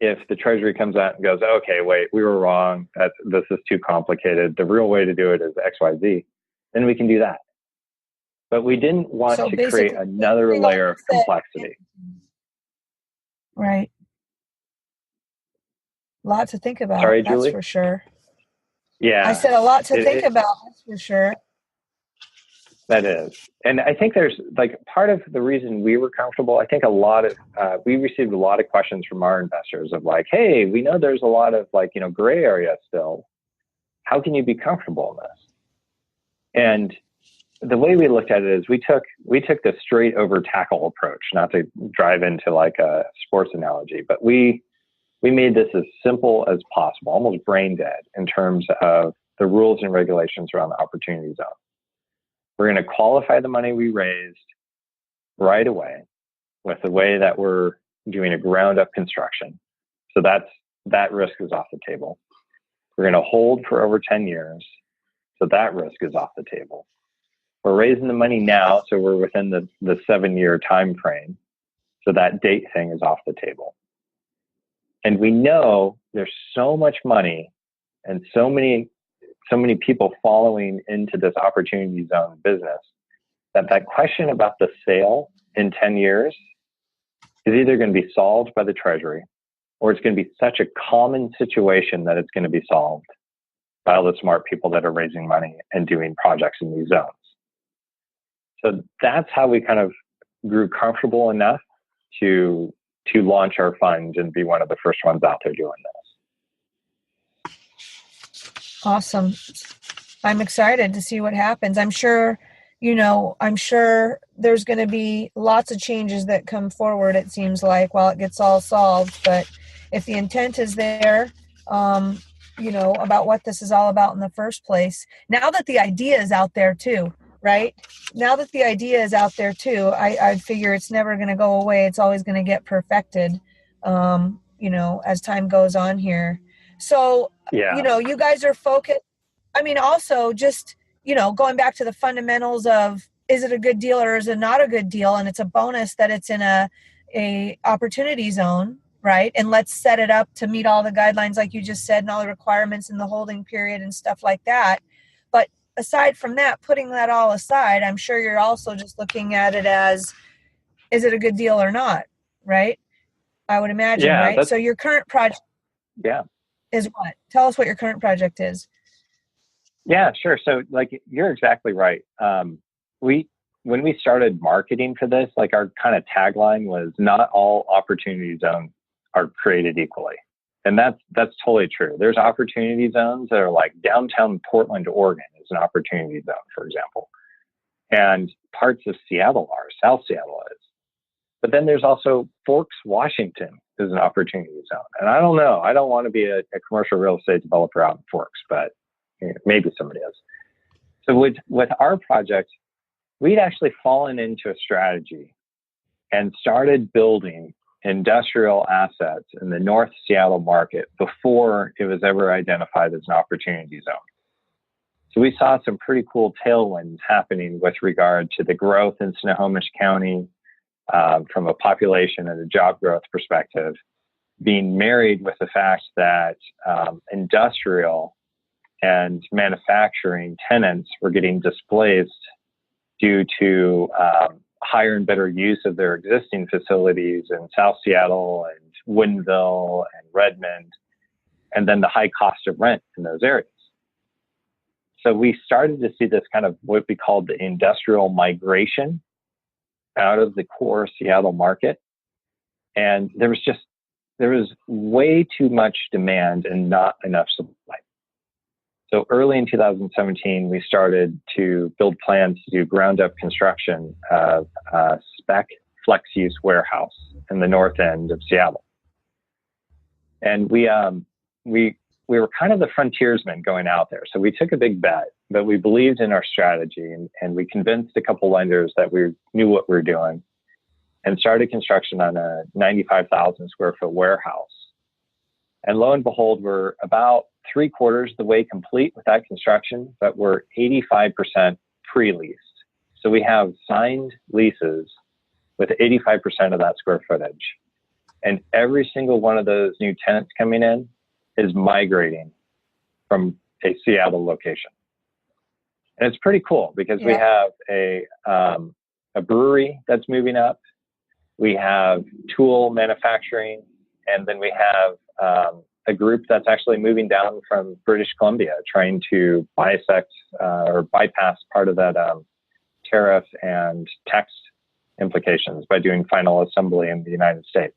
if the Treasury comes out and goes, okay, wait, we were wrong. This is too complicated. The real way to do it is X, Y, Z. Then we can do that. But we didn't want to create another layer of complexity. Right. A lot to think about. Sorry, that's Julie? for sure. Yeah. I said a lot to think about, that's for sure. That is. And I think there's like part of the reason we were comfortable, I think we received a lot of questions from our investors of like, hey, we know there's a lot of like, gray area still. How can you be comfortable in this? And the way we looked at it is we took the straight over tackle approach, not to drive into like a sports analogy, but we made this as simple as possible, almost brain dead in terms of the rules and regulations around the opportunity zone. We're going to qualify the money we raised right away with the way that we're doing a ground up construction. So that risk is off the table. We're going to hold for over 10 years. So that risk is off the table. We're raising the money now. So we're within the 7-year time frame. So that date thing is off the table. And we know there's so much money and so many people following into this opportunity zone business that question about the sale in 10 years is either going to be solved by the Treasury, or it's going to be such a common situation that it's going to be solved by all the smart people that are raising money and doing projects in these zones. So that's how we kind of grew comfortable enough to launch our fund and be one of the first ones out there doing this. Awesome. I'm excited to see what happens. I'm sure there's going to be lots of changes that come forward, it seems like, while it gets all solved. But if the intent is there, about what this is all about in the first place, now that the idea is out there too, right? Now that the idea is out there too, I figure it's never going to go away. It's always going to get perfected, as time goes on here. So, yeah. You guys are focused. I mean, also just, going back to the fundamentals of, is it a good deal or is it not a good deal? And it's a bonus that it's in a opportunity zone, right? And let's set it up to meet all the guidelines, like you just said, and all the requirements in the holding period and stuff like that. But aside from that, putting that all aside, I'm sure you're also just looking at it as, is it a good deal or not? Right? I would imagine, right? So your current project is what? Tell us what your current project is. Yeah, sure. So like, you're exactly right. When we started marketing for this, like our kind of tagline was, not all opportunity zones are created equally. And that's totally true. There's opportunity zones that are like downtown Portland, Oregon is an opportunity zone, for example. And parts of Seattle are, South Seattle is. But then there's also Forks, Washington is an opportunity zone. And I don't know, I don't want to be a commercial real estate developer out in Forks, but maybe somebody is. So with our project, we'd actually fallen into a strategy and started building industrial assets in the North Seattle market before it was ever identified as an opportunity zone. So we saw some pretty cool tailwinds happening with regard to the growth in Snohomish County from a population and a job growth perspective, being married with the fact that industrial and manufacturing tenants were getting displaced due to higher and better use of their existing facilities in South Seattle and Woodinville and Redmond, and then the high cost of rent in those areas. So we started to see this kind of what we called the industrial migration out of the core Seattle market. And there was way too much demand and not enough supply. So early in 2017, we started to build plans to do ground up construction of a spec flex use warehouse in the north end of Seattle. And we were kind of the frontiersmen going out there. So we took a big bet, but we believed in our strategy and we convinced a couple lenders that we knew what we were doing. and started construction on a 95,000 square foot warehouse. And lo and behold, we're about 3/4 the way complete with that construction, but we're 85% pre-leased. So we have signed leases with 85% of that square footage. And every single one of those new tenants coming in is migrating from a Seattle location. And it's pretty cool because we have a brewery that's moving up. We have tool manufacturing, and then we have a group that's actually moving down from British Columbia, trying to bisect or bypass part of that tariff and tax implications by doing final assembly in the United States.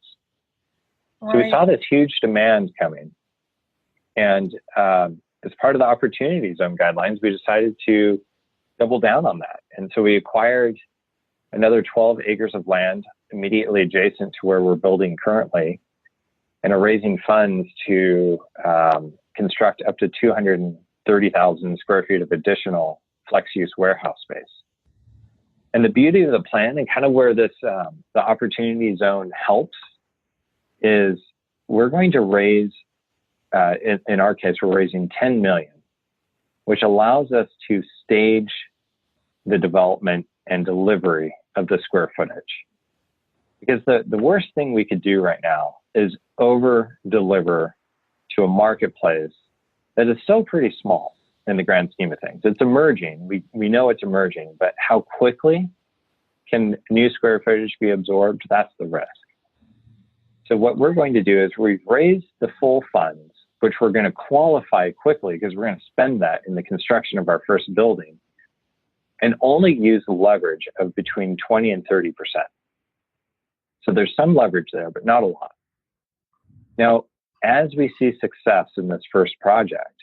Right. So we saw this huge demand coming. And as part of the opportunity zone guidelines, we decided to double down on that. And so we acquired another 12 acres of land immediately adjacent to where we're building currently, and are raising funds to construct up to 230,000 square feet of additional flex use warehouse space. And the beauty of the plan, and kind of where this the opportunity zone helps, is we're going to raise, in our case, we're raising $10 million, which allows us to stage the development and delivery of the square footage. Because the worst thing we could do right now is over deliver to a marketplace that is still pretty small in the grand scheme of things. It's emerging. We know it's emerging, but how quickly can new square footage be absorbed? That's the risk. So what we're going to do is we've raised the full funds, which we're going to qualify quickly because we're going to spend that in the construction of our first building, and only use leverage of between 20 and 30%. So there's some leverage there, but not a lot. Now, as we see success in this first project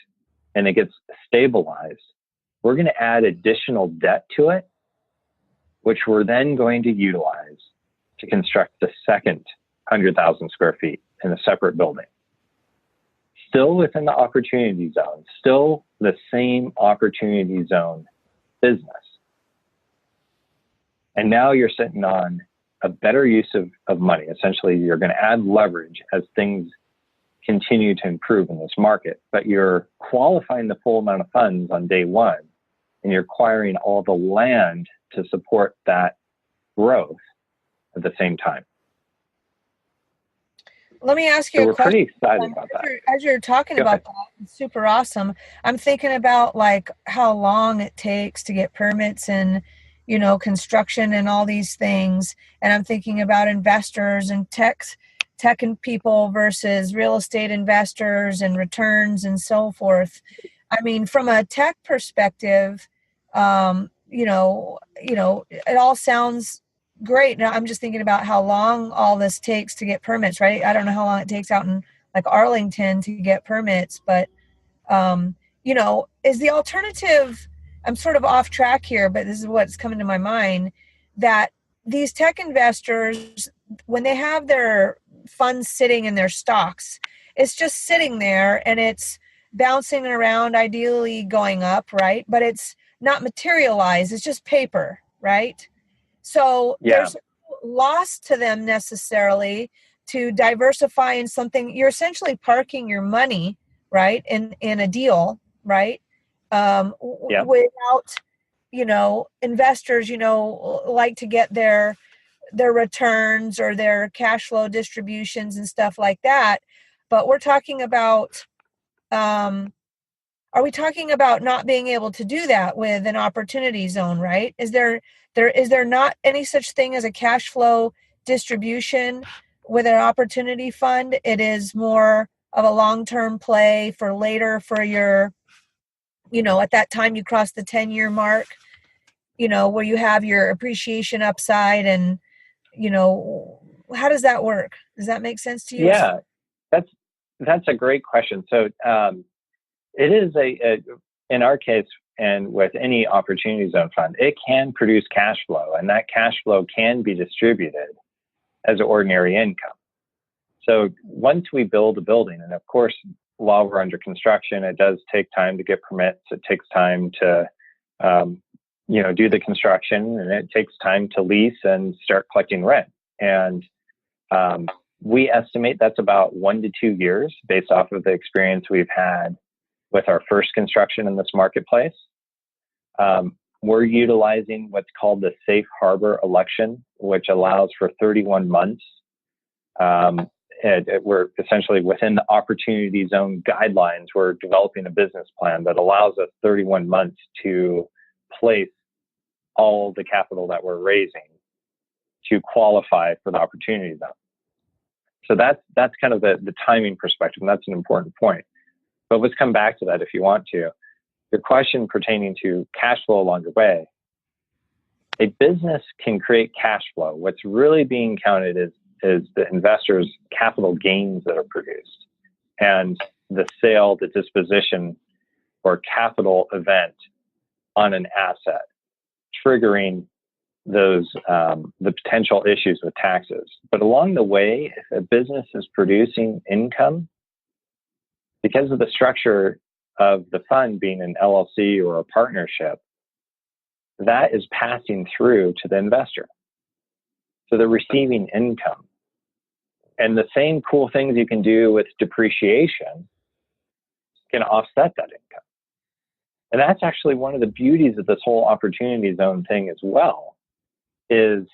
and it gets stabilized, we're going to add additional debt to it, which we're then going to utilize to construct the second 100,000 square feet in a separate building. Still within the opportunity zone, still the same opportunity zone business. And now you're sitting on a better use of money. Essentially, you're going to add leverage as things continue to improve in this market, but you're qualifying the full amount of funds on day one, and you're acquiring all the land to support that growth at the same time. Let me ask you so a question. We're pretty excited about that. As you're talking about that, it's super awesome. I'm thinking about like how long it takes to get permits and, you know, construction and all these things. And I'm thinking about investors and tech and people versus real estate investors and returns and so forth. I mean, from a tech perspective, you know, it all sounds great. Now I'm just thinking about how long all this takes to get permits, right? I don't know how long it takes out in like Arlington to get permits, but, you know, is the alternative, I'm sort of off track here, but this is what's coming to my mind, that these tech investors, when they have their funds sitting in their stocks, it's just sitting there and it's bouncing around, ideally going up, right? But it's not materialized. It's just paper, right? So there's no loss to them necessarily to diversify in something. You're essentially parking your money, right, in a deal, right? Without, you know, investors, you know, like to get their returns or their cash flow distributions and stuff like that. But we're talking about, are we talking about not being able to do that with an opportunity zone, right? Is there not any such thing as a cash flow distribution with an opportunity fund? It is more of a long-term play for later for your, you know, at that time you cross the 10-year mark, you know, where you have your appreciation upside and, you know, how does that work? Does that make sense to you? Yeah, that's a great question. So it is in our case, and with any opportunity zone fund, it can produce cash flow, and that cash flow can be distributed as ordinary income. So once we build a building, and of course, while we're under construction, it does take time to get permits. It takes time to, you know, do the construction, and it takes time to lease and start collecting rent. And we estimate that's about 1 to 2 years based off of the experience we've had with our first construction in this marketplace. We're utilizing what's called the safe harbor election, which allows for 31 months. We're essentially within the opportunity zone guidelines. We're developing a business plan that allows us 31 months to place all the capital that we're raising to qualify for the opportunity zone. So that's kind of the timing perspective, and that's an important point. But let's come back to that if you want to. Your question pertaining to cash flow along the way. A business can create cash flow. What's really being counted is the investors' capital gains that are produced, and the sale, the disposition, or capital event on an asset, triggering those the potential issues with taxes. But along the way, if a business is producing income, because of the structure of the fund being an LLC or a partnership, that is passing through to the investor. So they're receiving income. And the same cool things you can do with depreciation can offset that income. And that's actually one of the beauties of this whole opportunity zone thing as well, is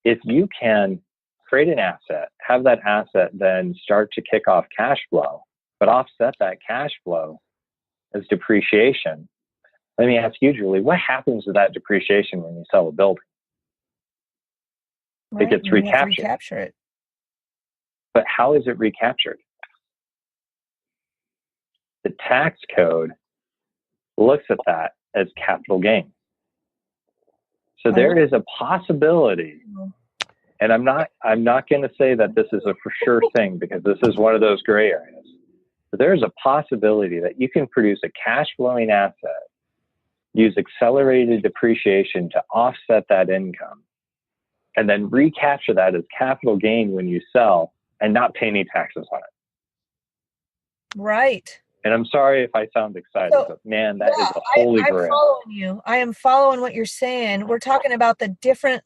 if you can create an asset, have that asset then start to kick off cash flow, but offset that cash flow as depreciation. Let me ask you, Julie, what happens to that depreciation when you sell a building? Right, it gets recaptured. Recapture it. But how is it recaptured? The tax code looks at that as capital gain. So there is a possibility, and I'm not going to say that this is a for sure thing, because this is one of those gray areas. But there's a possibility that you can produce a cash flowing asset, use accelerated depreciation to offset that income, and then recapture that as capital gain when you sell and not pay any taxes on it. Right. And I'm sorry if I sound excited, but man, that is a holy grail. I'm following you. I am following what you're saying. We're talking about the different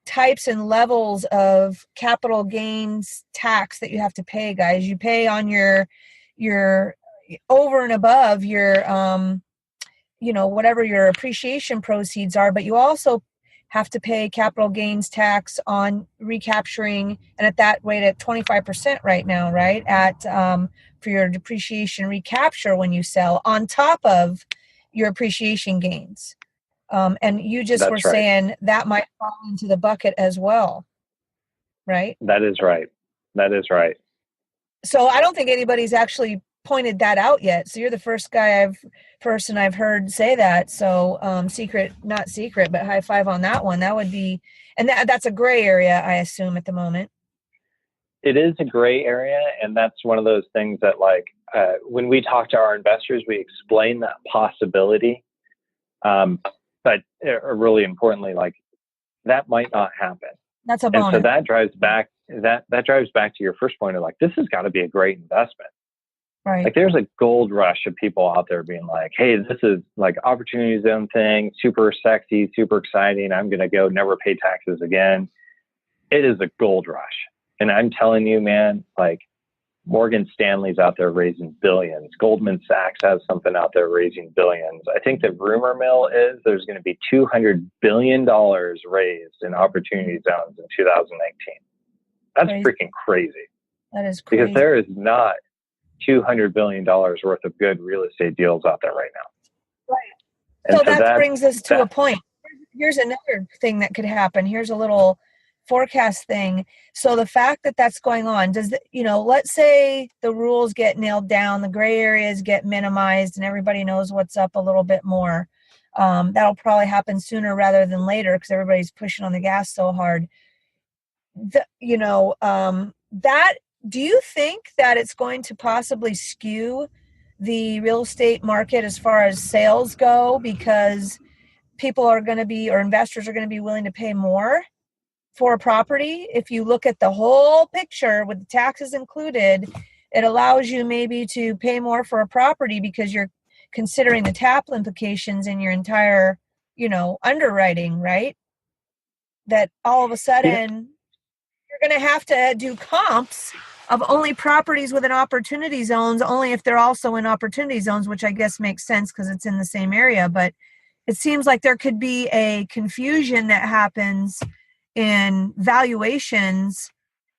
types and levels of capital gains tax that you have to pay, guys. You pay on your over and above your whatever your appreciation proceeds are, but you also have to pay capital gains tax on recapturing, and at that rate at 25% right now, right? At for your depreciation recapture when you sell, on top of your appreciation gains. And you just That's were right. saying that might fall into the bucket as well, right? That is right. That is right. So I don't think anybody's actually pointed that out yet. So you're the first person I've heard say that. So not secret, but high five on that one. That would be, and that's a gray area, I assume, at the moment. It is a gray area, and that's one of those things that, like, when we talk to our investors, we explain that possibility. But really importantly, like, that might not happen. That's a bonus. And so that drives back to your first point of, like, this has got to be a great investment. Right. Like, there's a gold rush of people out there being like, hey, this is like opportunity zone thing, super sexy, super exciting. I'm going to go never pay taxes again. It is a gold rush. And I'm telling you, man, like, Morgan Stanley's out there raising billions. Goldman Sachs has something out there raising billions. I think the rumor mill is there's going to be $200 billion raised in opportunity zones in 2019. That's freaking crazy. That is crazy. Because there is not $200 billion worth of good real estate deals out there right now. Right. So that brings us to a point. Here's another thing that could happen. Here's a little forecast thing. So the fact that that's going on, let's say the rules get nailed down, the gray areas get minimized, and everybody knows what's up a little bit more. That'll probably happen sooner rather than later because everybody's pushing on the gas so hard. Do you think that it's going to possibly skew the real estate market as far as sales go, because people are going to be, or investors are going to be willing to pay more for a property? If you look at the whole picture with the taxes included, it allows you maybe to pay more for a property because you're considering the TAP implications in your entire, underwriting, right? That all of a sudden you're going to have to do comps of only properties within opportunity zones, only if they're also in opportunity zones, which I guess makes sense because it's in the same area. But it seems like there could be a confusion that happens in valuations.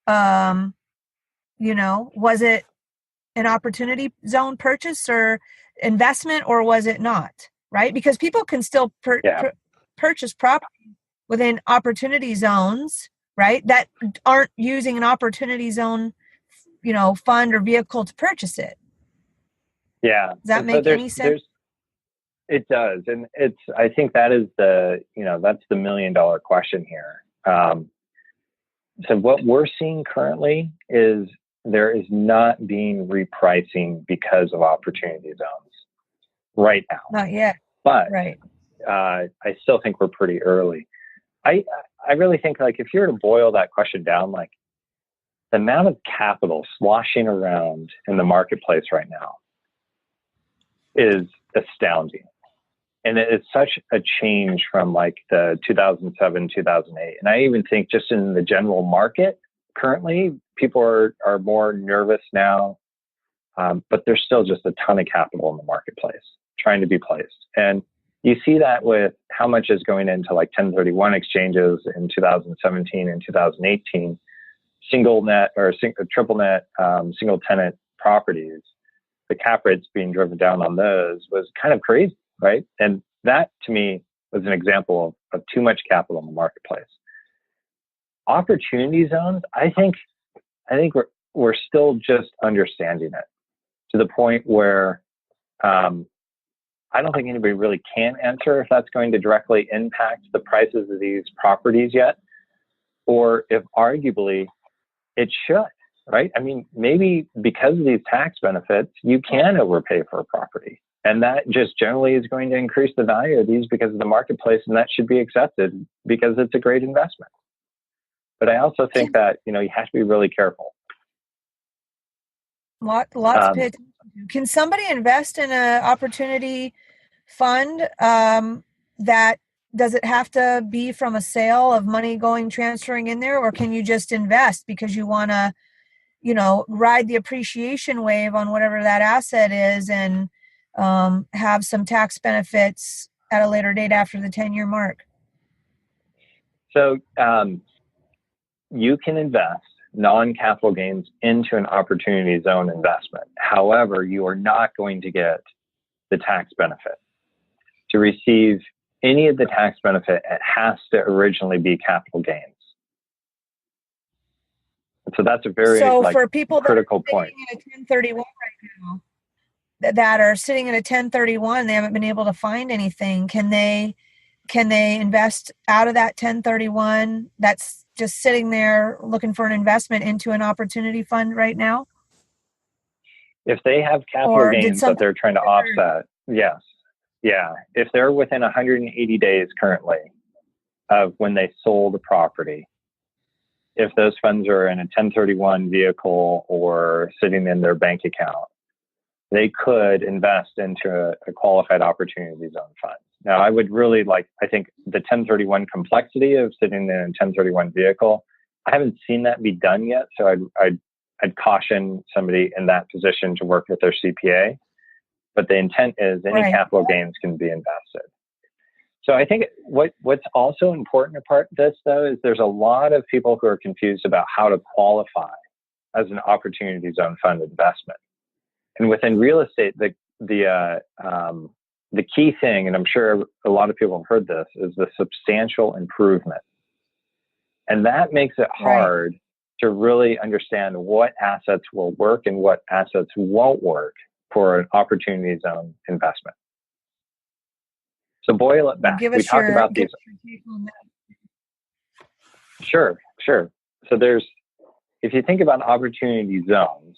Was it an opportunity zone purchase or investment, or was it not? Right? Because people can still purchase property within opportunity zones, right? That aren't using an opportunity zone, fund or vehicle to purchase it. Yeah. Does that make any sense? It does. And I think that is that's the $1 million question here. So what we're seeing currently is there is not being repricing because of opportunity zones right now. Not yet. But right. I still think we're pretty early. I really think, like, if you were to boil that question down, like, the amount of capital sloshing around in the marketplace right now is astounding. And it's such a change from like the 2007, 2008. And I even think just in the general market currently, people are more nervous now, but there's still just a ton of capital in the marketplace trying to be placed. And you see that with how much is going into like 1031 exchanges in 2017 and 2018, single net or triple net, single tenant properties. The cap rates being driven down on those was kind of crazy, right? And that to me was an example of too much capital in the marketplace. Opportunity zones, I think we're still just understanding it to the point where I don't think anybody really can answer if that's going to directly impact the prices of these properties yet, or if arguably it should, right? I mean, maybe because of these tax benefits, you can overpay for a property. And that just generally is going to increase the value of these because of the marketplace, and that should be accepted because it's a great investment. But I also think that, you have to be really careful. Lots to pay attention to. Can somebody invest in an opportunity fund that does it have to be from a sale of money transferring in there, or can you just invest because you want to, ride the appreciation wave on whatever that asset is and have some tax benefits at a later date after the 10-year mark? So you can invest non-capital gains into an opportunity zone investment. However, you are not going to get the tax benefit. To receive any of the tax benefit, it has to originally be capital gains. So that's a very for people critical point. In a 1031 right now, that are sitting in a 1031, they haven't been able to find anything. Can they invest out of that 1031 that's just sitting there looking for an investment into an opportunity fund right now? If they have capital gains that they're trying to offset, yes. Yeah. If they're within 180 days currently of when they sold the property, if those funds are in a 1031 vehicle or sitting in their bank account, they could invest into a qualified opportunity zone fund. Now, I would really I think the 1031 complexity of sitting in a 1031 vehicle, I haven't seen that be done yet. So I'd caution somebody in that position to work with their CPA. But the intent is any capital gains can be invested. So I think what's also important about this, though, is there's a lot of people who are confused about how to qualify as an opportunity zone fund investment. And within real estate, the key thing, and I'm sure a lot of people have heard this, is the substantial improvement. And that makes it hard to really understand what assets will work and what assets won't work for an opportunity zone investment. So boil it back. We talked about these. Sure. So if you think about opportunity zones,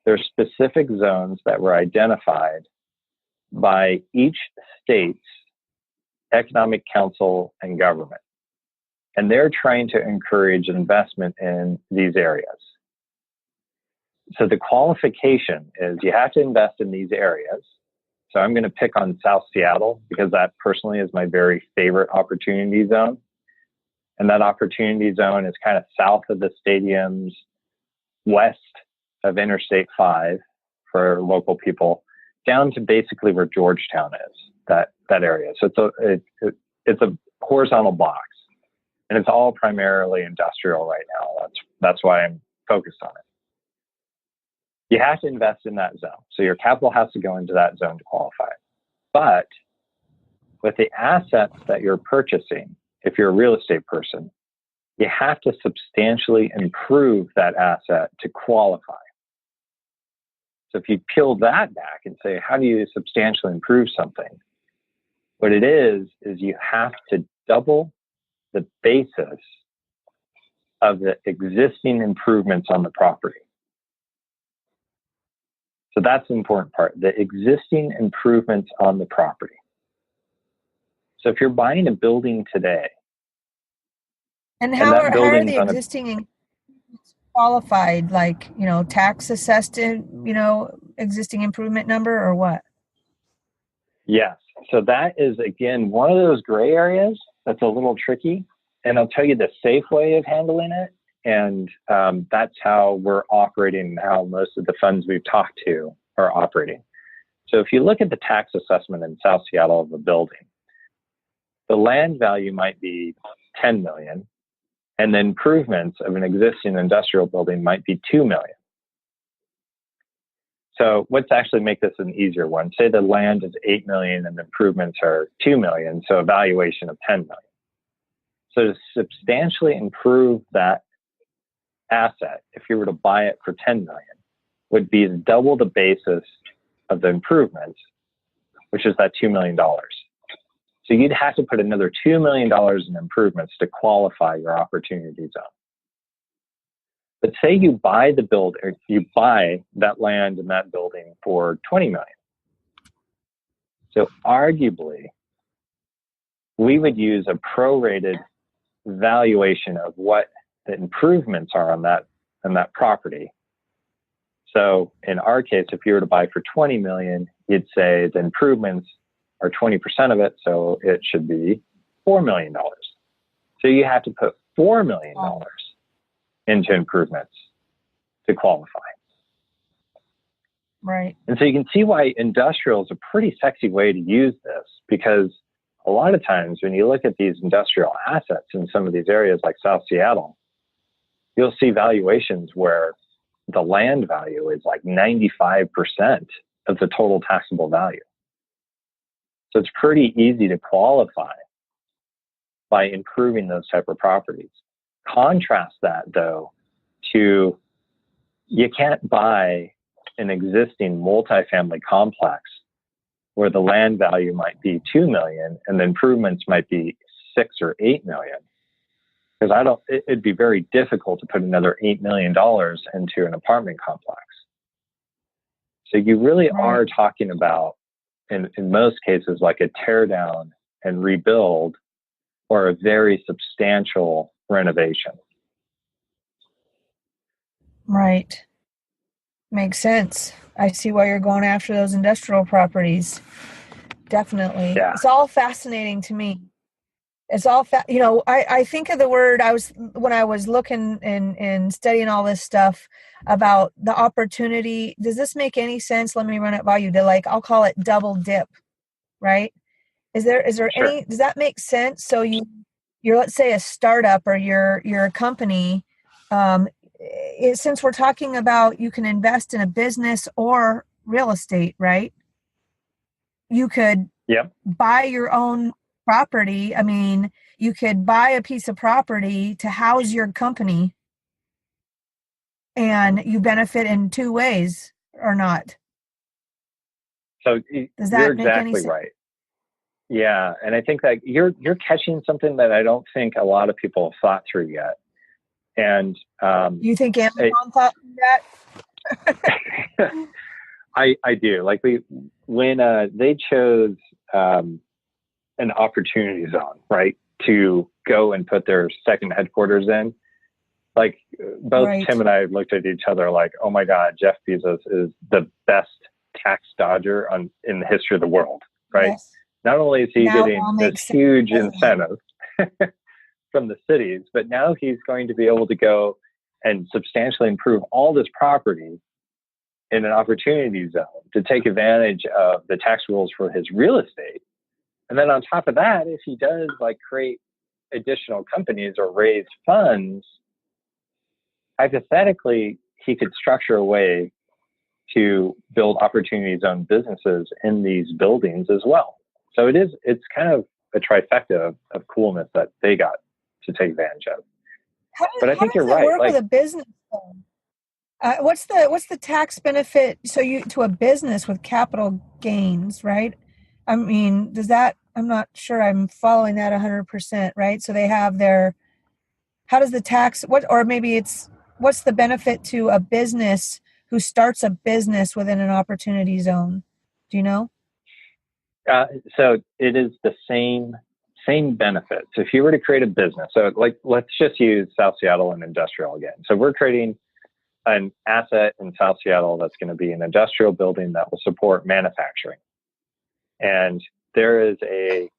there's specific zones that were identified by each state's economic council and government. And they're trying to encourage investment in these areas. So the qualification is you have to invest in these areas. So I'm going to pick on South Seattle because that personally is my very favorite opportunity zone. And that opportunity zone is kind of south of the stadiums, west of Interstate 5 for local people, down to basically where Georgetown is, that area. So it's a horizontal box, and it's all primarily industrial right now. That's why I'm focused on it. You have to invest in that zone. So your capital has to go into that zone to qualify. But with the assets that you're purchasing, if you're a real estate person, you have to substantially improve that asset to qualify. So if you peel that back and say, how do you substantially improve something? What it is you have to double the basis of the existing improvements on the property. So that's the important part, the existing improvements on the property. So if you're buying a building today, and how are the existing qualified, like, tax assessed, existing improvement number, or what? Yes. So that is, again, one of those gray areas that's a little tricky. And I'll tell you the safe way of handling it. And that's how we're operating, how most of the funds we've talked to are operating. So if you look at the tax assessment in South Seattle of a building, the land value might be $10 million, and the improvements of an existing industrial building might be $2 million. So let's actually make this an easier one. Say the land is $8 million and the improvements are $2 million, so a valuation of $10 million. So to substantially improve that asset, if you were to buy it for $10 million, would be double the basis of the improvements, which is that $2 million. So you'd have to put another $2 million in improvements to qualify your opportunity zone. But say you buy you buy that land and that building for $20 million. So arguably, we would use a prorated valuation of what the improvements are on that property. So in our case, if you were to buy for $20 million, you'd say the improvements are 20% of it, so it should be $4 million. So you have to put $4 million into improvements to qualify. Right. And so you can see why industrial is a pretty sexy way to use this, because a lot of times when you look at these industrial assets in some of these areas like South Seattle, you'll see valuations where the land value is like 95% of the total taxable value. So it's pretty easy to qualify by improving those type of properties. Contrast that, though, to you can't buy an existing multifamily complex where the land value might be $2 million and the improvements might be $6 or $8 million. Because it'd be very difficult to put another $8 million into an apartment complex. So you really are talking about, in most cases, like a tear down and rebuild or a very substantial renovation. Right. Makes sense. I see why you're going after those industrial properties. Definitely. Yeah. It's all fascinating to me. It's all, I think of the word, when I was looking and studying all this stuff about the opportunity. Does this make any sense? Let me run it by you. I'll call it double dip, right? Is there Sure. does that make sense? So you're, let's say, a startup, or you're a company. Since we're talking about, you can invest in a business or real estate, right? You could buy your own property. I mean, you could buy a piece of property to house your company, and you benefit in two ways, or not. So does that you're make any exactly sense? right. Yeah, and I think that you're catching something that I don't think a lot of people have thought through yet. And you think Amazon thought through that? I do. Like when they chose an opportunity zone, right, to go and put their second headquarters in, like both Tim and I looked at each other like, oh my God, Jeff Bezos is the best tax dodger in the history of the world, right? Yes. Not only is he getting this huge incentive from the cities, but now he's going to be able to go and substantially improve all this property in an opportunity zone to take advantage of the tax rules for his real estate. And then on top of that, if he does like create additional companies or raise funds, hypothetically, he could structure a way to build opportunity zone businesses in these buildings as well. So it's kind of a trifecta of coolness that they got to take advantage of. But I think you're right. Work with a business though? What's the tax benefit to a business with capital gains, right? I mean, I'm not sure I'm following that 100%, right? So they have how does the tax, what's the benefit to a business who starts a business within an opportunity zone? Do you know? So it is the same benefit. So if you were to create a business, so like, let's just use South Seattle and industrial again. So we're creating an asset in South Seattle that's going to be an industrial building that will support manufacturing. And there is a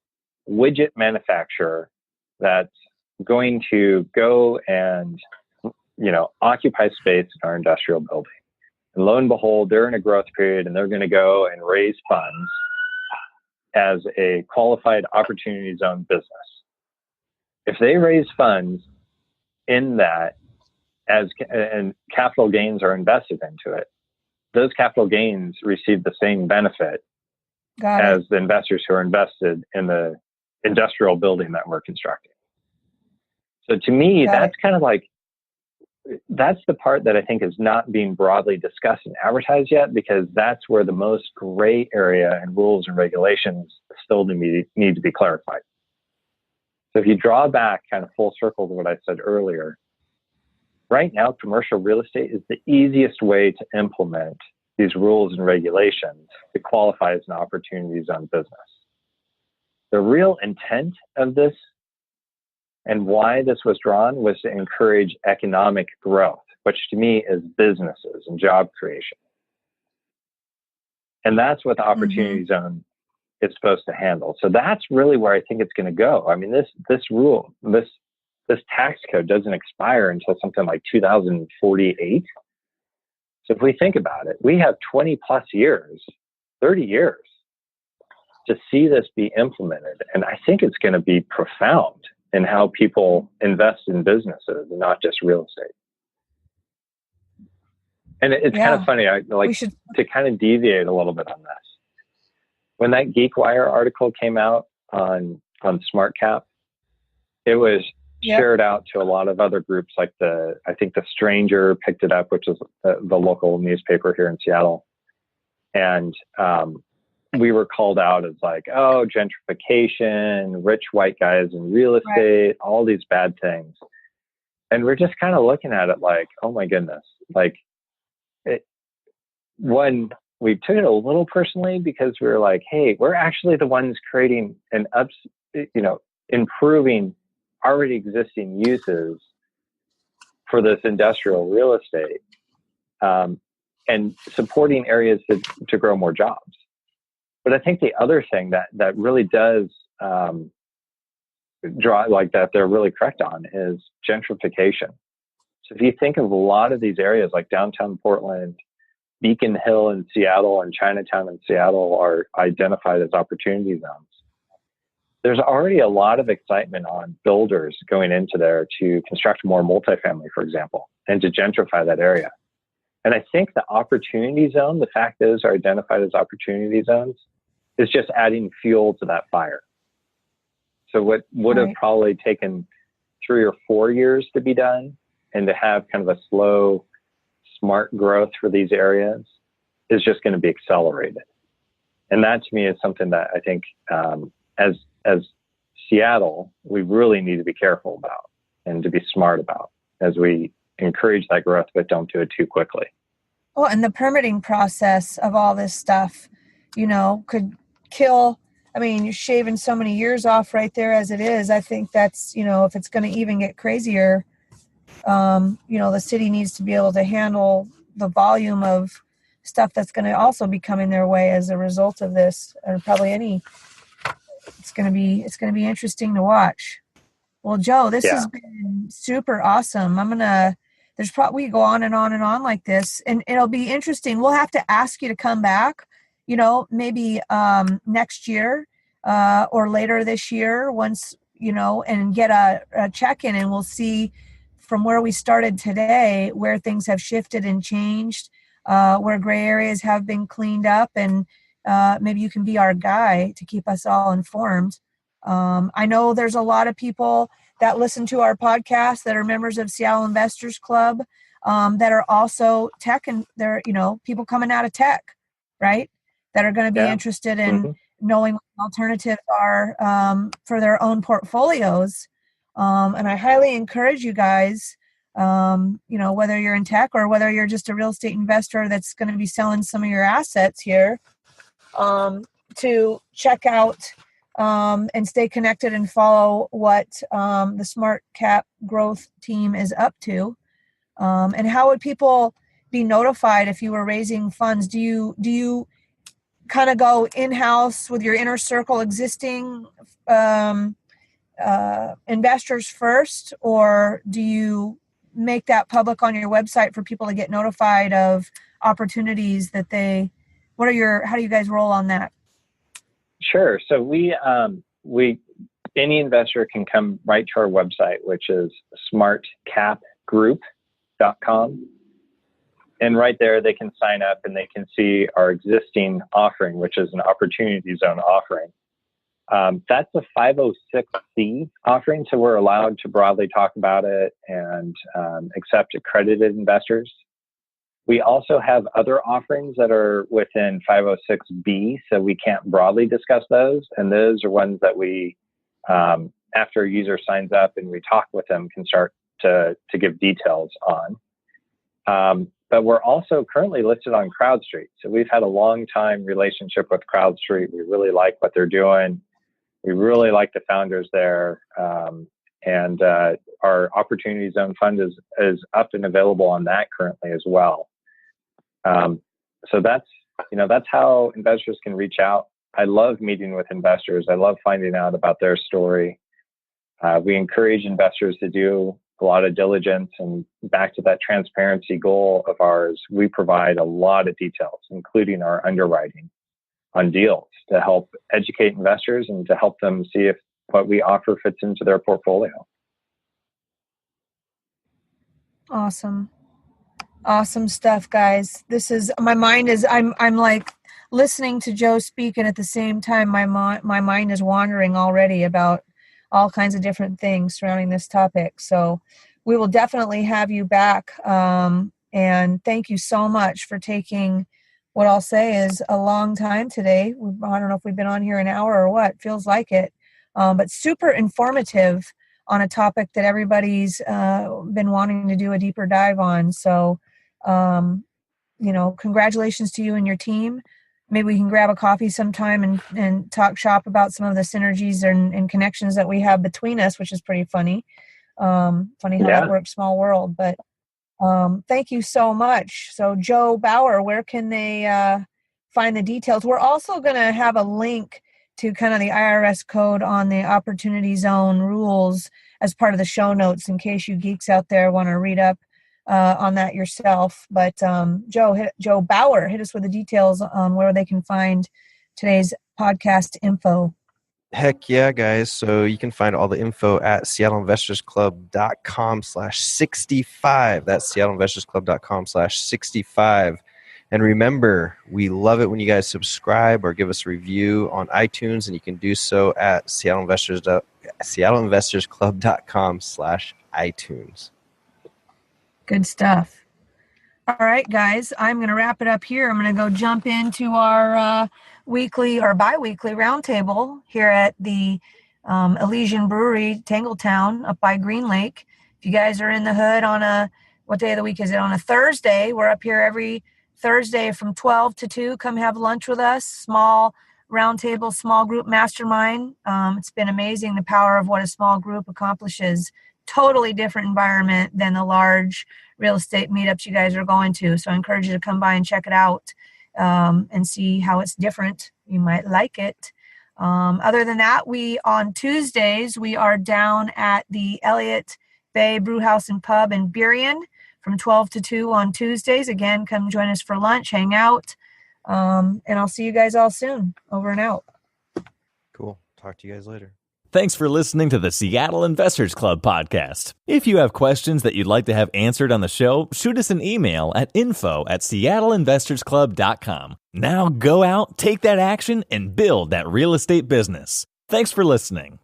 widget manufacturer that's going to go and, occupy space in our industrial building. And lo and behold, they're in a growth period and they're going to go and raise funds as a qualified opportunity zone business. If they raise funds in that and capital gains are invested into it, those capital gains receive the same benefit as the investors who are invested in the industrial building that we're constructing. So to me, that's kind of like, that's the part that I think is not being broadly discussed and advertised yet, because that's where the most gray area and rules and regulations still need to be clarified. So if you draw back kind of full circle to what I said earlier, right now, commercial real estate is the easiest way to implement these rules and regulations to qualify as an opportunity zone business. The real intent of this and why this was drawn was to encourage economic growth, which to me is businesses and job creation. And that's what the opportunity zone is supposed to handle. So that's really where I think it's going to go. I mean, this tax code doesn't expire until something like 2048. So if we think about it, we have 20 plus years, 30 years to see this be implemented. And I think it's going to be profound in how people invest in businesses and not just real estate. And it's kind of funny. I like to kind of deviate a little bit on this. When that GeekWire article came out on SmartCap, it was shared out to a lot of other groups, like I think the Stranger picked it up, which is the local newspaper here in Seattle. And we were called out as like, oh, gentrification, rich white guys in real estate, all these bad things. And we're just kind of looking at it like, oh my goodness. Like, we took it a little personally because we were like, hey, we're actually the ones creating and improving already existing uses for this industrial real estate, and supporting areas to grow more jobs. But I think the other thing that really does draw like that they're really correct on is gentrification. So if you think of a lot of these areas like downtown Portland, Beacon Hill in Seattle, and Chinatown in Seattle are identified as opportunity zones. There's already a lot of excitement on builders going into there to construct more multifamily, for example, and to gentrify that area. And I think the opportunity zone, the fact those are identified as opportunity zones, is just adding fuel to that fire. So what would have probably taken 3 or 4 years to be done and to have kind of a slow, smart growth for these areas is just going to be accelerated. And that to me is something that I think as Seattle, we really need to be careful about and to be smart about as we encourage that growth, but don't do it too quickly. Well, and the permitting process of all this stuff, could kill. I mean, you're shaving so many years off right there as it is. I think that's, if it's going to even get crazier, the city needs to be able to handle the volume of stuff that's going to also be coming their way as a result of this, or probably it's going to be interesting to watch. Well, Joe, this Yeah. has been super awesome. There's probably go on and on and on like this, and it'll be interesting. We'll have to ask you to come back, maybe next year or later this year once, and get a check-in, and we'll see from where we started today, where things have shifted and changed, where gray areas have been cleaned up, and maybe you can be our guy to keep us all informed. I know there's a lot of people that listen to our podcast that are members of Seattle Investors Club that are also tech, and they're, people coming out of tech, right? That are going to be interested in knowing what alternatives are for their own portfolios. And I highly encourage you guys, whether you're in tech or whether you're just a real estate investor that's going to be selling some of your assets here, to check out and stay connected and follow what the Smart Cap Growth team is up to. And how would people be notified if you were raising funds? Do you kind of go in-house with your inner circle existing investors first, or do you make that public on your website for people to get notified of opportunities that how do you guys roll on that? Sure. So any investor can come right to our website, which is smartcapgroup.com. And right there, they can sign up and they can see our existing offering, which is an opportunity zone offering. That's a 506c offering, so we're allowed to broadly talk about it and accept accredited investors. We also have other offerings that are within 506b, so we can't broadly discuss those. And those are ones that we, after a user signs up and we talk with them, can start to give details on. But we're also currently listed on CrowdStreet. So we've had a long time relationship with CrowdStreet. We really like what they're doing. We really like the founders there. And our Opportunity Zone Fund is up and available on that currently as well. So that's how investors can reach out. I love meeting with investors. I love finding out about their story. We encourage investors to do a lot of diligence, and back to that transparency goal of ours, we provide a lot of details, including our underwriting on deals, to help educate investors and to help them see if what we offer fits into their portfolio. Awesome stuff, guys. I'm like listening to Joe speak, and at the same time my mind is wandering already about all kinds of different things surrounding this topic. So we will definitely have you back. And thank you so much for taking what I'll say is a long time today. I don't know if we've been on here an hour or what, feels like it, but super informative on a topic that everybody's been wanting to do a deeper dive on. So, congratulations to you and your team. Maybe we can grab a coffee sometime and talk shop about some of the synergies and connections that we have between us, which is pretty funny. Funny how that works, small world. But thank you so much. So Joe Bauer, where can they find the details? We're also going to have a link to kind of the IRS code on the Opportunity Zone rules as part of the show notes, in case you geeks out there want to read up on that yourself. But Joe Bauer, hit us with the details on where they can find today's podcast info. Heck yeah, guys. So you can find all the info at seattleinvestorsclub.com/65. That's seattleinvestorsclub.com/65. And remember, we love it when you guys subscribe or give us a review on iTunes, and you can do so at seattleinvestorsclub.com/iTunes. Good stuff. All right, guys, I'm going to wrap it up here. I'm going to go jump into our weekly or bi-weekly roundtable here at the Elysian Brewery, Tangletown, up by Green Lake. If you guys are in the hood on what day of the week is it? On a Thursday. We're up here every Thursday from 12 to 2. Come have lunch with us. Small roundtable, small group mastermind. It's been amazing, the power of what a small group accomplishes. Totally different environment than the large real estate meetups you guys are going to. So I encourage you to come by and check it out and see how it's different. You might like it. Other than that, on Tuesdays, we are down at the Elliott Bay Brewhouse and Pub in Burien from 12 to 2 on Tuesdays. Again, come join us for lunch, hang out, and I'll see you guys all soon. Over and out. Cool. Talk to you guys later. Thanks for listening to the Seattle Investors Club podcast. If you have questions that you'd like to have answered on the show, shoot us an email at info@seattleinvestorsclub.com. Now go out, take that action, and build that real estate business. Thanks for listening.